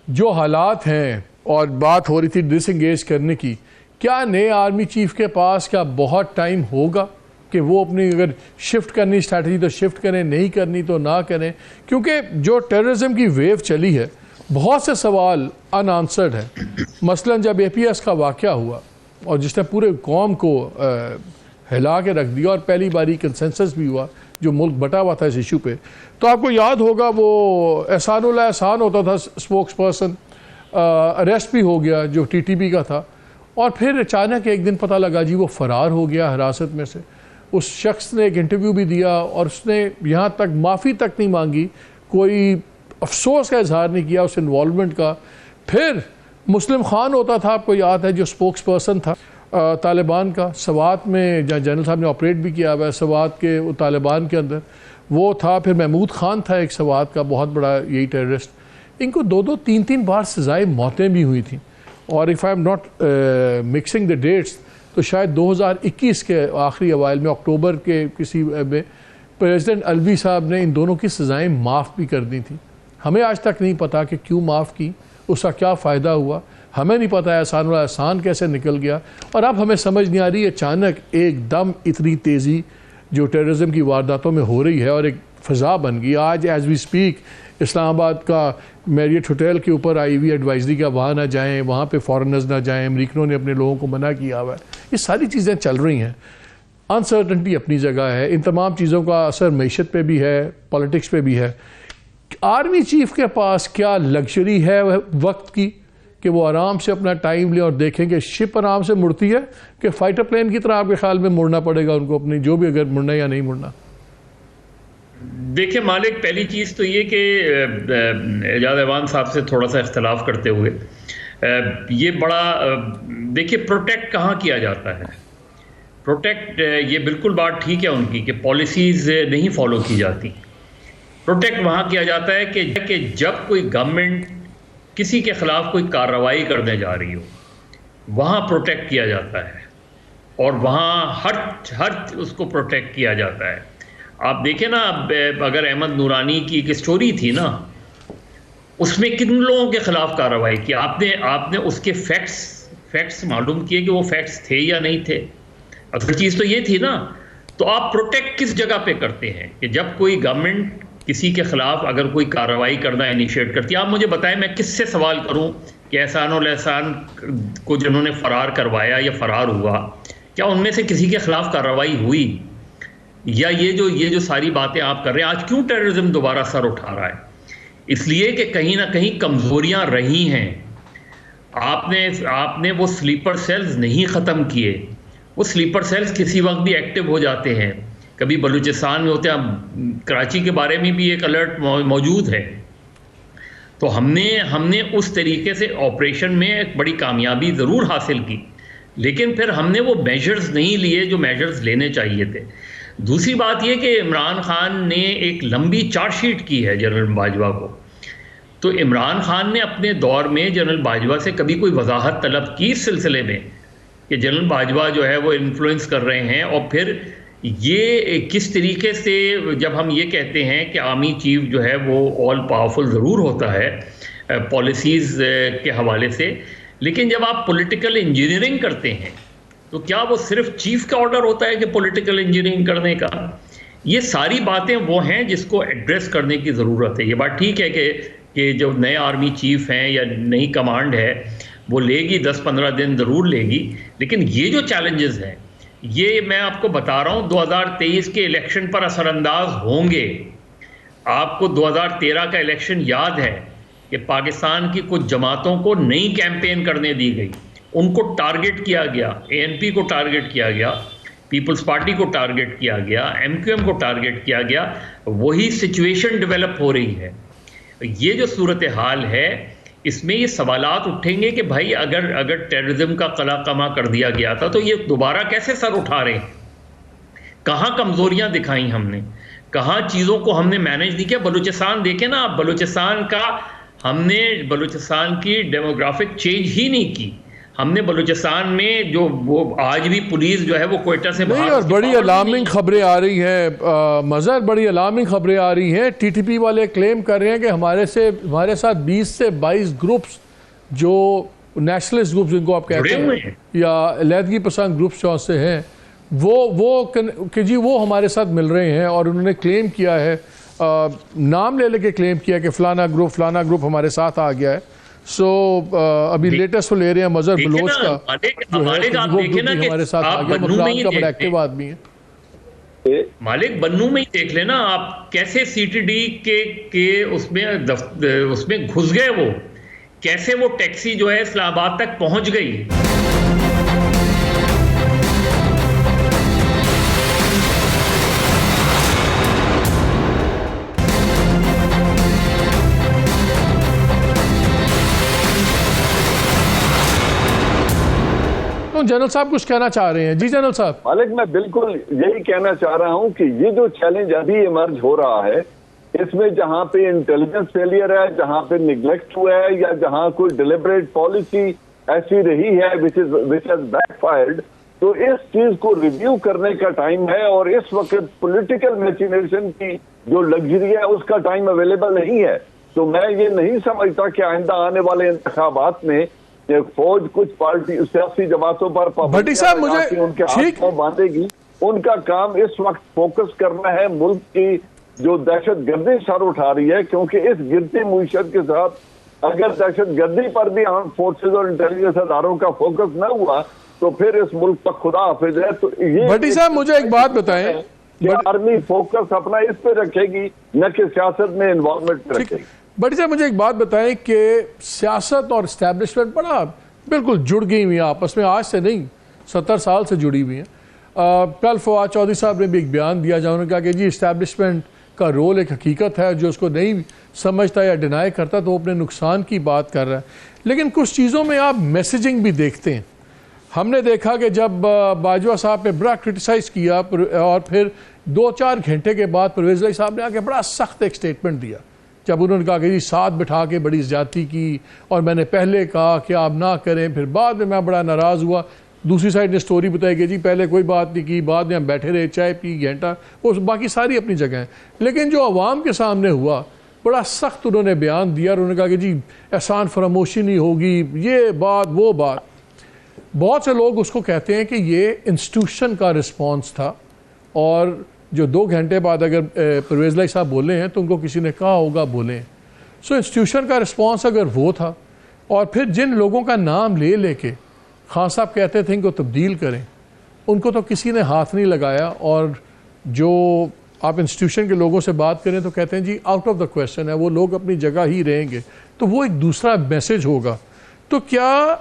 [SPEAKER 1] जो हालात हैं और बात हो रही थी डिसएंगेज करने की, क्या नए आर्मी चीफ के पास क्या बहुत टाइम होगा कि वो अपनी अगर शिफ्ट करनी स्ट्रैटेजी तो शिफ्ट करें, नहीं करनी तो ना करें? क्योंकि जो टेररिज्म की वेव चली है, बहुत से सवाल अनआंसर्ड हैं। मसलन जब APS का वाक़या हुआ और जिसने पूरे कौम को हिला के रख दिया और पहली बारी कंसेंसस भी हुआ, जो मुल्क बटा हुआ था इस इशू पे, तो आपको याद होगा वो एहसानुल्लाह एहसान होता था स्पोक्स पर्सन, अरेस्ट भी हो गया जो TTP का था, और फिर अचानक एक दिन पता लगा जी वो फ़रार हो गया हिरासत में से। उस शख्स ने एक इंटरव्यू भी दिया और उसने यहाँ तक माफ़ी तक नहीं मांगी, कोई अफसोस का इजहार नहीं किया उस इन्वॉल्वमेंट का। फिर मुस्लिम खान होता था, आपको याद है, जो स्पोक्स पर्सन था तालिबान का, सवात में जहाँ जनरल साहब ने ऑपरेट भी किया हुआ है सवात के तालिबान के अंदर, वो था। फिर महमूद खान था एक सवात का बहुत बड़ा यही टेररिस्ट। इनको 2-3 बार सजाए मौतें भी हुई थी, और if I am not mixing the dates तो शायद 2021 के आखिरी अवाइल में, अक्टूबर के किसी में, प्रेसिडेंट अलवी साहब ने इन दोनों की सज़ाएँ माफ़ भी कर दी थी। हमें आज तक नहीं पता कि क्यों माफ़ की, उसका क्या फ़ायदा हुआ, हमें नहीं पता एहसान कैसे निकल गया। और अब हमें समझ नहीं आ रही अचानक एकदम इतनी तेज़ी जो टेररिज्म की वारदातों में हो रही है और एक फ़ज़ा बन गई। आज एज़ वी स्पीक इस्लामाबाद का मैरियट होटल के ऊपर आई हुई एडवाइजरी का वहाँ ना जाएँ, वहाँ पे फॉरेनर्स ना जाएँ, अमरीकनों ने अपने लोगों को मना किया हुआ है। ये सारी चीज़ें चल रही हैं। अनसर्टनिटी अपनी जगह है, इन तमाम चीज़ों का असर मईशत पे भी है, पॉलिटिक्स पे भी है। आर्मी चीफ के पास क्या लग्जरी है वक्त की कि वो आराम से अपना टाइम ले और देखें कि शिप आराम से मुड़ती है कि फाइटर प्लेन की तरह आपके ख्याल में मुड़ना पड़ेगा उनको, अपनी जो भी अगर मुड़ना या नहीं मुड़ना?
[SPEAKER 3] देखिए मालिक, पहली चीज़ तो ये कि एजाज ऐवान साहब से थोड़ा सा इख्तलाफ करते हुए, ये बड़ा देखिए प्रोटेक्ट कहाँ किया जाता है। प्रोटेक्ट, ये बिल्कुल बात ठीक है उनकी कि पॉलिसीज़ नहीं फॉलो की जाती। प्रोटेक्ट वहाँ किया जाता है कि जब कोई गवर्नमेंट किसी के ख़िलाफ़ कोई कार्रवाई करने जा रही हो, वहाँ प्रोटेक्ट किया जाता है और वहाँ हर उसको प्रोटेक्ट किया जाता है। आप देखें ना, अगर अहमद नूरानी की एक स्टोरी थी ना, उसमें किन लोगों के ख़िलाफ़ कार्रवाई की, आपने उसके फैक्ट्स मालूम किए कि वो फैक्ट्स थे या नहीं थे। असल चीज़ तो ये थी ना। तो आप प्रोटेक्ट किस जगह पे करते हैं कि जब कोई गवर्नमेंट किसी के ख़िलाफ़ अगर कोई कार्रवाई करना इनिशिएट करती है। आप मुझे बताएं, मैं किससे सवाल करूं कि एहसान को जिन्होंने फ़रार करवाया या फ़रार हुआ, क्या उनमें से किसी के ख़िलाफ़ कार्रवाई हुई? या ये जो सारी बातें आप कर रहे हैं, आज क्यों टेररिज्म दोबारा सर उठा रहा है? इसलिए कि कहीं ना कहीं कमज़ोरियाँ रही हैं। आपने वो स्लीपर सेल्स नहीं ख़त्म किए। वो स्लीपर सेल्स किसी वक्त भी एक्टिव हो जाते हैं, कभी बलूचिस्तान में होते हैं, कराची के बारे में भी एक अलर्ट मौजूद है। तो हमने उस तरीके से ऑपरेशन में एक बड़ी कामयाबी ज़रूर हासिल की, लेकिन फिर हमने वो मेजर्स नहीं लिए जो मेजर्स लेने चाहिए थे। दूसरी बात ये कि इमरान खान ने एक लंबी चार्जशीट की है जनरल बाजवा को। तो इमरान खान ने अपने दौर में जनरल बाजवा से कभी कोई वजाहत तलब की इस सिलसिले में कि जनरल बाजवा जो है वो इन्फ्लुएंस कर रहे हैं? और फिर ये किस तरीके से, जब हम ये कहते हैं कि आर्मी चीफ जो है वो ऑल पावरफुल ज़रूर होता है पॉलिसीज़ के हवाले से, लेकिन जब आप पॉलिटिकल इंजीनियरिंग करते हैं तो क्या वो सिर्फ चीफ का ऑर्डर होता है कि पॉलिटिकल इंजीनियरिंग करने का? ये सारी बातें वो हैं जिसको एड्रेस करने की ज़रूरत है। ये बात ठीक है कि जो नए आर्मी चीफ हैं या नई कमांड है वो लेगी 10-15 दिन ज़रूर लेगी, लेकिन ये जो चैलेंजेस हैं ये मैं आपको बता रहा हूँ 2023 के इलेक्शन पर असरअंदाज होंगे। आपको 2013 का इलेक्शन याद है कि पाकिस्तान की कुछ जमातों को नई कैंपेन करने दी गई, उनको टारगेट किया गया, ANP को टारगेट किया गया, पीपल्स पार्टी को टारगेट किया गया, MQM को टारगेट किया गया। वही सिचुएशन डेवलप हो रही है। ये जो सूरत हाल है, इसमें ये सवालात उठेंगे कि भाई अगर टेररिज्म का कला कमा कर दिया गया था तो ये दोबारा कैसे सर उठा रहे हैं? कहाँ कमज़ोरियाँ दिखाई हमने, कहाँ चीज़ों को हमने मैनेज नहीं किया? बलूचिस्तान देखें ना आप, हमने बलूचिस्तान की डेमोग्राफिक चेंज ही नहीं की। हमने बलूचिस्तान में जो वो आज भी पुलिस जो है वो क्वेटा से
[SPEAKER 1] नहीं,
[SPEAKER 3] बाहर
[SPEAKER 1] और
[SPEAKER 3] उसकी
[SPEAKER 1] बड़ी
[SPEAKER 3] power
[SPEAKER 1] अलार्मिंग
[SPEAKER 3] नहीं है।
[SPEAKER 1] खबरें आ रही हैं मज़हर, बड़ी अलार्मिंग खबरें आ रही हैं। टीटीपी वाले क्लेम कर रहे हैं कि हमारे साथ 20 से 22 ग्रुप्स जो नेशनलिस्ट ग्रुप्स जिनको आप कहते
[SPEAKER 3] जुड़े हुए
[SPEAKER 1] हैं
[SPEAKER 3] हैं।
[SPEAKER 1] या अलहदगी पसंद ग्रुप्स जो से हैं कि जी वो हमारे साथ मिल रहे हैं, और उन्होंने क्लेम किया है, नाम ले लेके क्लेम किया कि फलाना ग्रुप हमारे साथ आ गया है। सो अभी लेटेस्ट वो ले रहे हैं मज़हर
[SPEAKER 3] देखिए
[SPEAKER 1] बलोच
[SPEAKER 3] ना,
[SPEAKER 1] का
[SPEAKER 3] मालिक आप देखें ना कि
[SPEAKER 1] हमारे साथ आ
[SPEAKER 3] आप
[SPEAKER 1] गया,
[SPEAKER 3] बन्नू में ही
[SPEAKER 1] का बड़ा
[SPEAKER 3] देखते
[SPEAKER 1] एक्टिव
[SPEAKER 3] हैं।
[SPEAKER 1] आदमी है।
[SPEAKER 3] मालिक बन्नू में ही देख लेना आप, कैसे सीटीडी के उसमें घुस गए वो, कैसे वो टैक्सी जो है इस्लामाबाद तक पहुंच गई।
[SPEAKER 1] तो जनरल साहब कुछ कहना चाह रहे हैं? जी जनरल साहब।
[SPEAKER 4] मालिक, मैं बिल्कुल यही कहना चाह रहा हूं कि ये जो चैलेंज अभी इमर्ज हो रहा है, इसमें जहां पे इंटेलिजेंस फेलियर है, जहां पे निगलेक्ट हुआ है, या जहां कोई डिलिबरेट पॉलिसी ऐसी रही है विच हैज बैकफायर्ड, तो इस चीज को रिव्यू करने का टाइम है। और इस वक्त पॉलिटिकल मैचिनेशन की जो लग्जरी है उसका टाइम अवेलेबल नहीं है। तो मैं ये नहीं समझता कि आइंदा आने वाले इंतखाबात में फौज कुछ पार्टी सियासी जमातों पर
[SPEAKER 1] भट्टी साहब, मुझे
[SPEAKER 4] उनके
[SPEAKER 1] ठीक
[SPEAKER 4] हाथों बांधेगी। उनका काम इस वक्त फोकस करना है मुल्क की जो दहशत गर्दी सर उठा रही है, क्योंकि इस गिरती मुईशत के साथ अगर दहशत गर्दी पर भी आर्म फोर्सेज और इंटेलिजेंस अदारों का फोकस न हुआ तो फिर इस मुल्क पर खुदा हाफिज है। तो ये
[SPEAKER 1] भट्टी साहब, मुझे एक बात बताएं
[SPEAKER 4] कि आर्मी फोकस अपना इस पे रखेगी, न कि सियासत में इन्वॉल्वमेंट पे रखेगी।
[SPEAKER 1] बट साहब मुझे एक बात बताएं कि सियासत और इस्टेब्लिशमेंट बड़ा बिल्कुल जुड़ गई हुई हैं आपस में, आज से नहीं 70 साल से जुड़ी हुई हैं। कल फवाद चौधरी साहब ने भी एक बयान दिया जहाँ उन्होंने कहा कि जी इस्टेब्लिशमेंट का रोल एक हकीकत है, जो उसको नहीं समझता या डिनाई करता तो वो अपने नुकसान की बात कर रहा है। लेकिन कुछ चीज़ों में आप मैसेजिंग भी देखते हैं। हमने देखा कि जब बाजवा साहब ने बड़ा क्रिटिसाइज़ किया और फिर 2-4 घंटे के बाद परवेज़ इलाही साहब ने आके बड़ा सख्त एक स्टेटमेंट दिया, जब उन्होंने कहा कि जी साथ बिठा के बड़ी ज़्यादती की और मैंने पहले कहा कि आप ना करें, फिर बाद में मैं बड़ा नाराज़ हुआ। दूसरी साइड ने स्टोरी बताई कि जी पहले कोई बात नहीं की, बाद में हम बैठे रहे, चाय पी, घंटा, वो बाकी सारी अपनी जगह हैं। लेकिन जो अवाम के सामने हुआ, बड़ा सख्त उन्होंने बयान दिया और उन्होंने कहा कि जी एहसान फरामोशी नहीं होगी, ये बात वो बात। बहुत से लोग उसको कहते हैं कि ये इंस्टीट्यूशन का रिस्पॉन्स था, और जो 2 घंटे बाद अगर परवेज़ इलाही साहब बोले हैं तो उनको किसी ने कहा होगा बोले। सो इंस्टीट्यूशन का रिस्पॉन्स अगर वो था, और फिर जिन लोगों का नाम ले लेके खान साहब कहते थे इनको तब्दील करें, उनको तो किसी ने हाथ नहीं लगाया। और जो आप इंस्टीट्यूशन के लोगों से बात करें तो कहते हैं जी आउट ऑफ द क्वेश्चन है, वो लोग अपनी जगह ही रहेंगे। तो वो एक दूसरा मैसेज होगा। तो क्या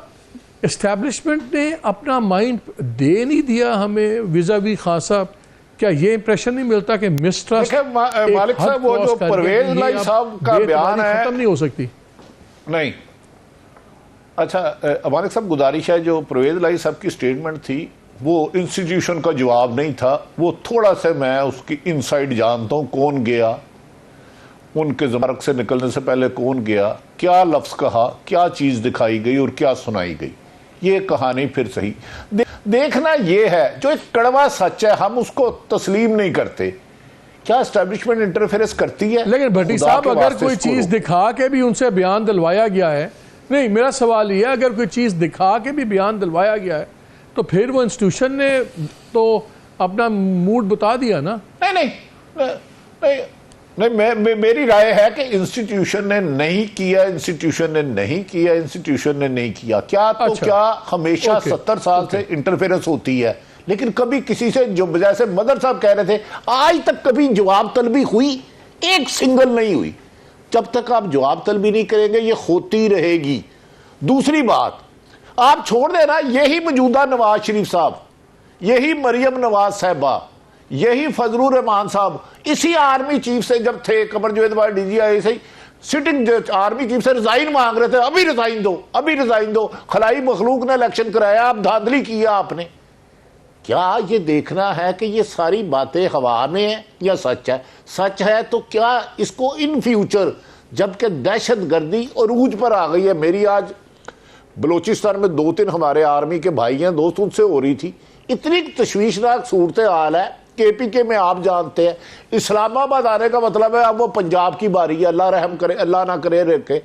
[SPEAKER 1] इस्टेब्लिशमेंट ने अपना माइंड दे नहीं दिया हमें विज़ावी खान साहब? क्या ये इंप्रेशन नहीं मिलता कि मिसट्रस्ट
[SPEAKER 2] मालिक साहब, वो जो परवेज इलाही साहब का बयान है
[SPEAKER 1] खत्म नहीं हो सकती?
[SPEAKER 2] नहीं, अच्छा मालिक साहब, गुजारिश है, जो परवेज इलाही साहब की स्टेटमेंट थी वो इंस्टीट्यूशन का जवाब नहीं था। वो थोड़ा सा मैं उसकी इनसाइड जानता हूं, कौन गया, उनके ज़मारक से निकलने से पहले कौन गया, क्या लफ्ज़ कहा, क्या चीज़ दिखाई गई और क्या सुनाई गई, ये कहानी फिर सही देखना ये है जो एक कड़वा सच है, हम उसको तस्लीम नहीं करते। क्या एस्टेब्लिशमेंट इंटरफेरेंस करती है?
[SPEAKER 1] लेकिन भट्टी साहब, अगर कोई चीज़ दिखा के भी उनसे बयान दिलवाया गया है, नहीं मेरा सवाल ये है, अगर कोई चीज़ दिखा के भी बयान दिलवाया गया है तो फिर वो इंस्टीट्यूशन ने तो अपना मूड बता दिया ना?
[SPEAKER 2] नहीं नहीं नहीं, नहीं मेरी राय है कि इंस्टीट्यूशन ने नहीं किया, इंस्टीट्यूशन ने नहीं किया, इंस्टीट्यूशन ने नहीं किया। क्या तो
[SPEAKER 1] अच्छा,
[SPEAKER 2] क्या हमेशा 70 साल से इंटरफेरेंस होती है, लेकिन कभी किसी से, जो जैसे मदर साहब कह रहे थे, आज तक कभी जवाब तलबी हुई? एक सिंगल नहीं हुई। जब तक आप जवाब तलबी नहीं करेंगे ये होती रहेगी। दूसरी बात, आप छोड़ देना, यही मौजूदा नवाज शरीफ साहब, यही मरियम नवाज साहबा, यही फजलुर रहमान साहब इसी आर्मी चीफ से जब थे, कमरजावेद वाले DGI से सिटिंग आर्मी चीफ से रिजाइन मांग रहे थे, अभी रिजाइन दो, अभी रिजाइन दो। खलाई मखलूक ने इलेक्शन कराया, आप धांधली किया आपने। क्या ये देखना है कि ये सारी बातें हवा में है या सच है? सच है तो क्या इसको इन फ्यूचर, जबकि दहशत गर्दी अरूज पर आ गई है, मेरी आज बलूचिस्तान में 2-3 हमारे आर्मी के भाई हैं दोस्त, उनसे हो रही थी। इतनी तशवीशनाक सूरत हाल है। KPK में आप जानते हैं, इस्लामाबाद आने का मतलब है अब वो पंजाब की बारी है, अल्लाह रहम करे, अल्लाह ना करे रखे।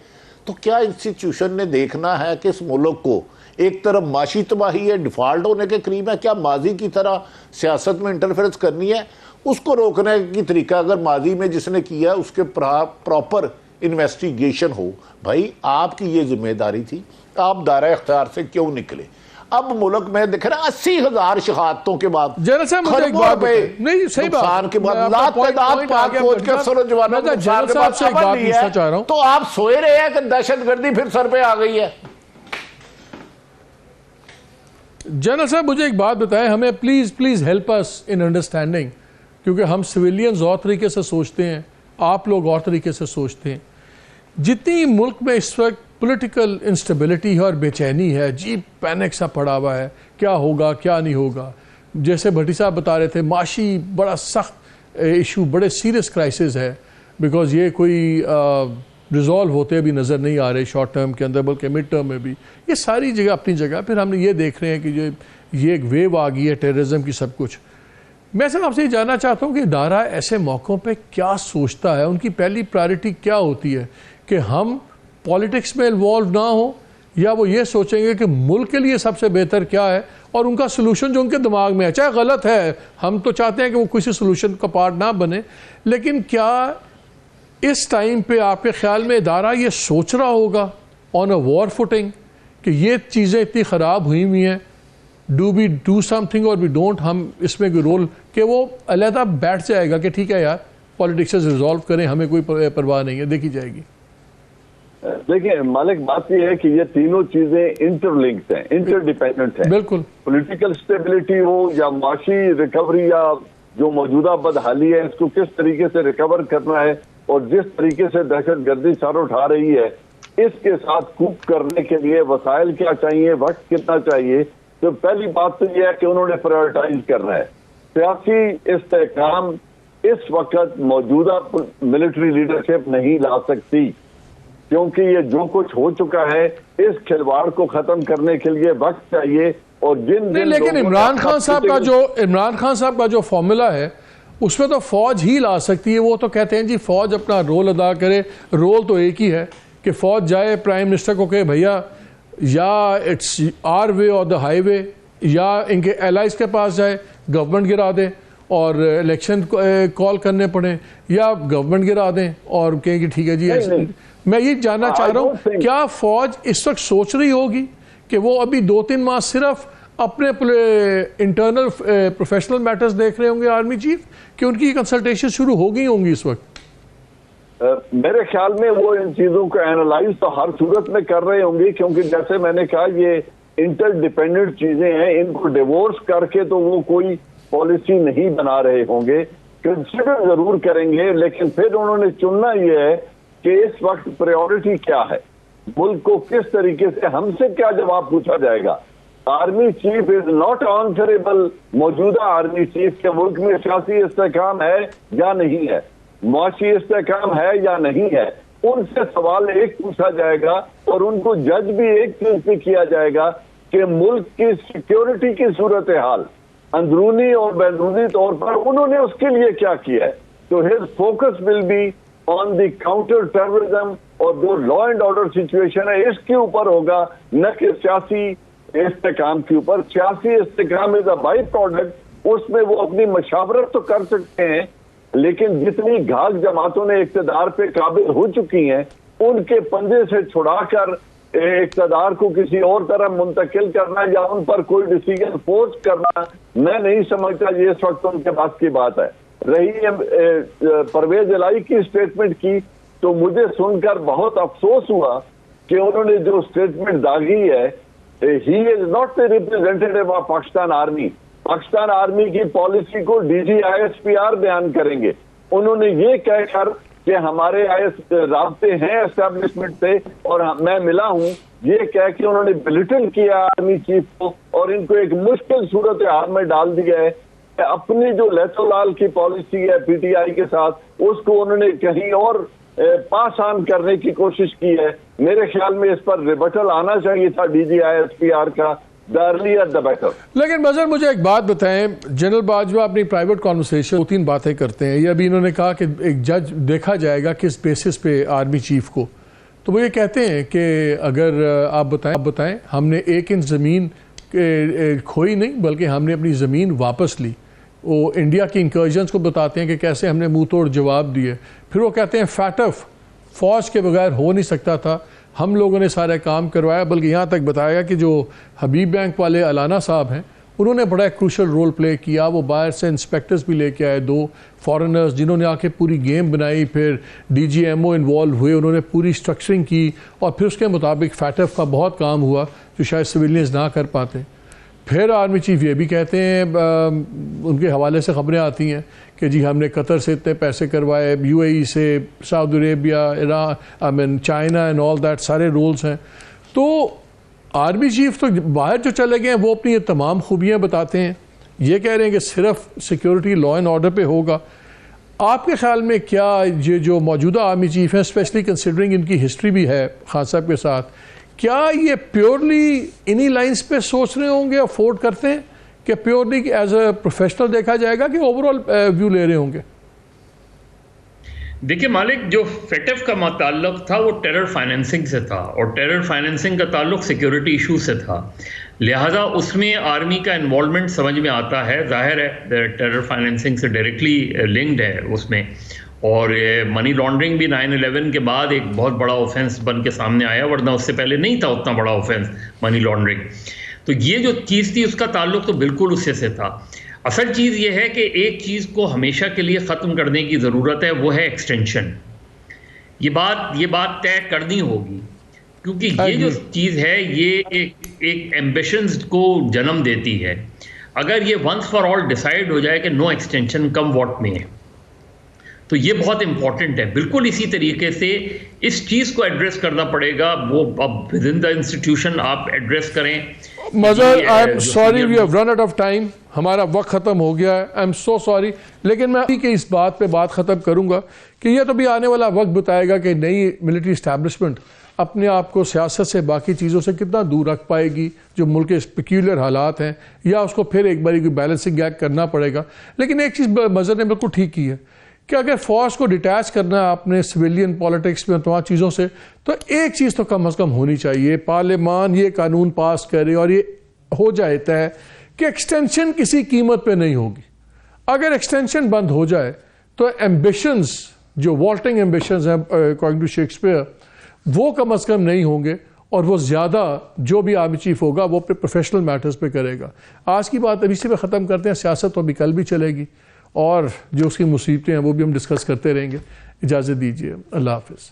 [SPEAKER 2] तो क्या इंस्टीट्यूशन ने देखना है कि इस मुल्क को एक तरफ माशी तबाही है, डिफॉल्ट होने के करीब है, क्या माजी की तरह सियासत में इंटरफेरेंस करनी है? उसको रोकने की तरीका अगर माजी में जिसने किया उसके प्रॉपर इन्वेस्टिगेशन हो। भाई आपकी ये जिम्मेदारी थी, आप दायरा इख्तियार से क्यों निकले? अब मुल्क में देख रहे 80,000 शहादतों के बाद,
[SPEAKER 1] जनरल साहब मुझे एक बात नहीं, सही बात
[SPEAKER 2] के बाद तो आप सोए रहे हैं कि दहशतगर्दी फिर सर पे आ गई है।
[SPEAKER 1] जनरल साहब मुझे एक बात बताएं, हमें please help us in understanding, क्योंकि हम सिविलियंस और तरीके से सोचते हैं, आप लोग और तरीके से सोचते हैं। जितनी मुल्क में इस वक्त पॉलिटिकल इंस्टेबिलिटी है और बेचैनी है, जी पैनिक सा पड़ा हुआ है, क्या होगा क्या नहीं होगा। जैसे भट्टी साहब बता रहे थे, माशी बड़ा सख्त इशू, बड़े सीरियस क्राइसिस है, बिकॉज ये कोई रिजॉल्व होते भी नज़र नहीं आ रहे शॉर्ट टर्म के अंदर, बल्कि मिड टर्म में भी। ये सारी जगह अपनी जगह। फिर हमने ये देख रहे हैं कि ये एक वेव आ गई है टेररिज्म की, सब कुछ। मैं सर आपसे ये जानना चाहता हूँ कि इदारा ऐसे मौक़ों पे क्या सोचता है, उनकी पहली प्रायोरिटी क्या होती है कि हम पॉलिटिक्स में इन्वॉल्व ना हो, या वो ये सोचेंगे कि मुल्क के लिए सबसे बेहतर क्या है और उनका सोल्यूशन जो उनके दिमाग में है, चाहे गलत है, हम तो चाहते हैं कि वो किसी सोल्यूशन का पार्ट ना बने, लेकिन क्या इस टाइम पे आपके ख्याल में इदारा ये सोच रहा होगा ऑन अ वॉर फुटिंग कि ये चीज़ें इतनी ख़राब हुई हुई हैं, डू वी डू समथिंग और वी डोंट, हम इसमें कोई रोल, कि वो अलहदा बैठ जाएगा कि ठीक है यार पॉलिटिक्स से रिजॉल्व करें, हमें कोई परवाह नहीं है, देखी जाएगी?
[SPEAKER 4] देखिए मालिक, बात यह है कि ये तीनों चीजें इंटरलिंक्ड हैं, इंटरडिपेंडेंट हैं।
[SPEAKER 1] बिल्कुल।
[SPEAKER 4] पॉलिटिकल स्टेबिलिटी हो या माशी रिकवरी या जो मौजूदा बदहाली है, इसको किस तरीके से रिकवर करना है, और जिस तरीके से दहशतगर्दी सर उठा रही है, इसके साथ कूप करने के लिए वसाइल क्या चाहिए, वक्त कितना चाहिए। तो पहली बात तो यह है कि उन्होंने प्रायोरिटाइज करना है। सियासी इस्तेहकाम इस वक्त मौजूदा मिलिट्री लीडरशिप नहीं ला सकती, क्योंकि ये जो कुछ हो चुका है, इस खिलवाड़ को खत्म करने के लिए वक्त चाहिए। और
[SPEAKER 1] लेकिन इमरान खान साहब का जो फॉर्मूला है उसमें तो फौज ही ला सकती है। वो तो कहते हैं जी फौज अपना रोल अदा करे, रोल तो एक ही है कि फौज जाए प्राइम मिनिस्टर को कहे भैया या इट्स आर वे और द हाईवे, या इनके एलाइज के पास जाए, गवर्नमेंट गिरा दें और इलेक्शन कॉल करने पड़े, या गवर्नमेंट गिरा दें और कहें कि ठीक है जी ऐसे। मैं ये जानना चाह रहा हूँ, क्या फौज इस वक्त सोच रही होगी कि वो अभी 2-3 माह सिर्फ अपने इंटरनल प्रोफेशनल मैटर्स देख रहे होंगे आर्मी चीफ, कि उनकी कंसल्टेशन शुरू हो गई होंगी इस वक्त?
[SPEAKER 4] मेरे ख्याल में वो इन चीजों को एनालाइज तो हर सूरत में कर रहे होंगे, क्योंकि जैसे मैंने कहा ये इंटरडिपेंडेंट चीजें हैं, इनको डिवोर्स करके तो वो कोई पॉलिसी नहीं बना रहे होंगे। कंसिडर जरूर करेंगे, लेकिन फिर उन्होंने चुनना यह है कि इस वक्त प्रायोरिटी क्या है, मुल्क को किस तरीके से, हमसे क्या जवाब पूछा जाएगा। Army chief is not answerable, मौजूदा आर्मी चीफ के मुल्क में सियासी इस्तेहकाम है या नहीं है, मुआशी इस्तेहकाम है या नहीं है, उनसे सवाल एक पूछा जाएगा और उनको जज भी एक चीज पे किया जाएगा कि मुल्क की सिक्योरिटी की सूरत हाल अंदरूनी और बैरूनी तौर पर उन्होंने उसके लिए क्या किया है। तो his focus will be on the counter terrorism, और जो लॉ एंड ऑर्डर सिचुएशन है इसके ऊपर होगा, न कि सियासी इस्तेकाम के ऊपर। सियासी इस्तेकाम इज अ बाई प्रोडक्ट, उसमें वो अपनी मशावरत तो कर सकते हैं, लेकिन जितनी घाक जमातों ने इक्तदार पे काबिल हो चुकी हैं, उनके पंजे से छुड़ाकर इक्तदार को किसी और तरह मुंतकिल करना या उन पर कोई डिसीजन फोर्स करना, मैं नहीं समझता ये इस वक्त उनके पास की बात है। रही परवेज इलाही की स्टेटमेंट की, तो मुझे सुनकर बहुत अफसोस हुआ कि उन्होंने जो स्टेटमेंट दागी है, he is not the representative of Pakistan army. Pakistan army की पॉलिसी को डीजी ISPR बयान करेंगे। उन्होंने ये कहकर कि हमारे राब्ते हैं एस्टेब्लिशमेंट से और मैं मिला हूं, ये कह के उन्होंने बिलिटल किया आर्मी चीफ को और इनको एक मुश्किल सूरत हाल में डाल दिया है। अपनी जो लहसोलाल की पॉलिसी है PTI के साथ, उसको उन्होंने कहीं और पास ऑन करने की कोशिश की है। मेरे ख्याल में इस पर रिबटल आना चाहिए था DGISPR का, द अर्लियर द बेटर।
[SPEAKER 1] लेकिन मजर मुझे एक बात बताएं, जनरल बाजवा अपनी प्राइवेट कॉन्वर्सेशन 2-3 बातें करते हैं। ये अभी इन्होंने कहा कि एक जज देखा जाएगा किस बेसिस पे आर्मी चीफ को, तो वो ये कहते हैं कि अगर आप बताएं हमने 1 इंच ज़मीन खोई नहीं, बल्कि हमने अपनी ज़मीन वापस ली। वो इंडिया की इंकर्जन्स को बताते हैं कि कैसे हमने मुंह तोड़ जवाब दिए। फिर वो कहते हैं फैटफ फौज के बगैर हो नहीं सकता था, हम लोगों ने सारे काम करवाया। बल्कि यहाँ तक बताया कि जो हबीब बैंक वाले अलाना साहब हैं, उन्होंने बड़ा क्रूशल रोल प्ले किया। वो बाहर से इंस्पेक्टर्स भी लेके आए, 2 फॉरेनर्स, जिन्होंने आके पूरी गेम बनाई। फिर DGMO इन्वॉल्व हुए, उन्होंने पूरी स्ट्रक्चरिंग की और फिर उसके मुताबिक फैटफ का बहुत काम हुआ जो शायद सिविलियंस ना कर पाते। फिर आर्मी चीफ ये भी कहते हैं, उनके हवाले से खबरें आती हैं कि जी हमने कतर से इतने पैसे करवाए, UAE से, Saudi Arabia, Iran, China and all that, सारे रोल्स हैं। तो आर्मी चीफ तो बाहर जो चले गए हैं वो अपनी ये तमाम खूबियाँ बताते हैं। ये कह रहे हैं कि सिर्फ सिक्योरिटी लॉ एंड ऑर्डर पे होगा। आपके ख्याल में क्या ये जो मौजूदा आर्मी चीफ हैं, स्पेशली कंसिडरिंग इनकी हिस्ट्री भी है खान साहब के साथ, क्या ये प्योरली इन्हीं लाइंस पे सोच रहे होंगे, अफोर्ड करते हैं कि प्योरली एज अ प्रोफेशनल देखा जाएगा कि ओवरऑल व्यू ले रहे होंगे?
[SPEAKER 3] देखिए मालिक, जो फेटफ का ताल्लुक था वो टेरर फाइनेंसिंग से था, और टेरर फाइनेंसिंग का ताल्लुक सिक्योरिटी इशू से था। लिहाजा उसमें आर्मी का इन्वॉल्वमेंट समझ में आता है, जाहिर है टेरर फाइनेंसिंग से डायरेक्टली लिंक्ड है उसमें। और मनी लॉन्ड्रिंग भी 9/11 के बाद एक बहुत बड़ा ऑफेंस बन के सामने आया, वरना उससे पहले नहीं था उतना बड़ा ऑफेंस मनी लॉन्ड्रिंग। तो ये जो चीज़ थी उसका ताल्लुक तो बिल्कुल उससे से था। असल चीज़ ये है कि एक चीज़ को हमेशा के लिए ख़त्म करने की ज़रूरत है, वो है एक्सटेंशन। ये बात तय करनी होगी, क्योंकि ये जो चीज़ है ये एक एम्बिशंस को जन्म देती है। अगर ये वंस फॉर ऑल डिसाइड हो जाए कि नो एक्सटेंशन कम वॉट में, तो ये बहुत इंपॉर्टेंट है। बिल्कुल इसी तरीके से इस चीज़ को एड्रेस करना पड़ेगा। वो अब विद इन द इंस्टीट्यूशन आप एड्रेस करें।
[SPEAKER 1] Major, I am sorry, we have run out of time, हमारा वक्त ख़त्म हो गया है, आई एम सो सॉरी। लेकिन मैं अभी के इस बात पे बात ख़त्म करूँगा कि यह तो भी आने वाला वक्त बताएगा कि नई मिलिट्री इस्टेब्लिशमेंट अपने आप को सियासत से, बाकी चीज़ों से कितना दूर रख पाएगी, जो मुल्क के पेक्यूलियर हालात हैं, या उसको फिर एक बारी बैलेंसिंग एक्ट करना पड़ेगा। लेकिन एक चीज़ मजर ने बिल्कुल ठीक की है कि अगर फौज को डिटैच करना है अपने सिविलियन पॉलिटिक्स में तमाम चीज़ों से, तो एक चीज़ तो कम अज़ कम होनी चाहिए, पार्लियामान ये कानून पास करे और ये हो जाए तय कि एक्सटेंशन किसी कीमत पे नहीं होगी। अगर एक्सटेंशन बंद हो जाए तो एम्बिशंस, जो वॉल्टिंग एम्बिशंस हैं अकॉर्डिंग टू शेक्सपियर, वो कम अज़ कम नहीं होंगे, और वो ज़्यादा जो भी आर्मी चीफ होगा वो अपने प्रोफेशनल मैटर्स पे करेगा। आज की बात अभी से पे ख़त्म करते हैं। सियासत तो अभी कल भी चलेगी और जो उसकी मुसीबतें हैं वो भी हम डिस्कस करते रहेंगे। इजाज़त दीजिए, अल्लाह हाफ़िज़।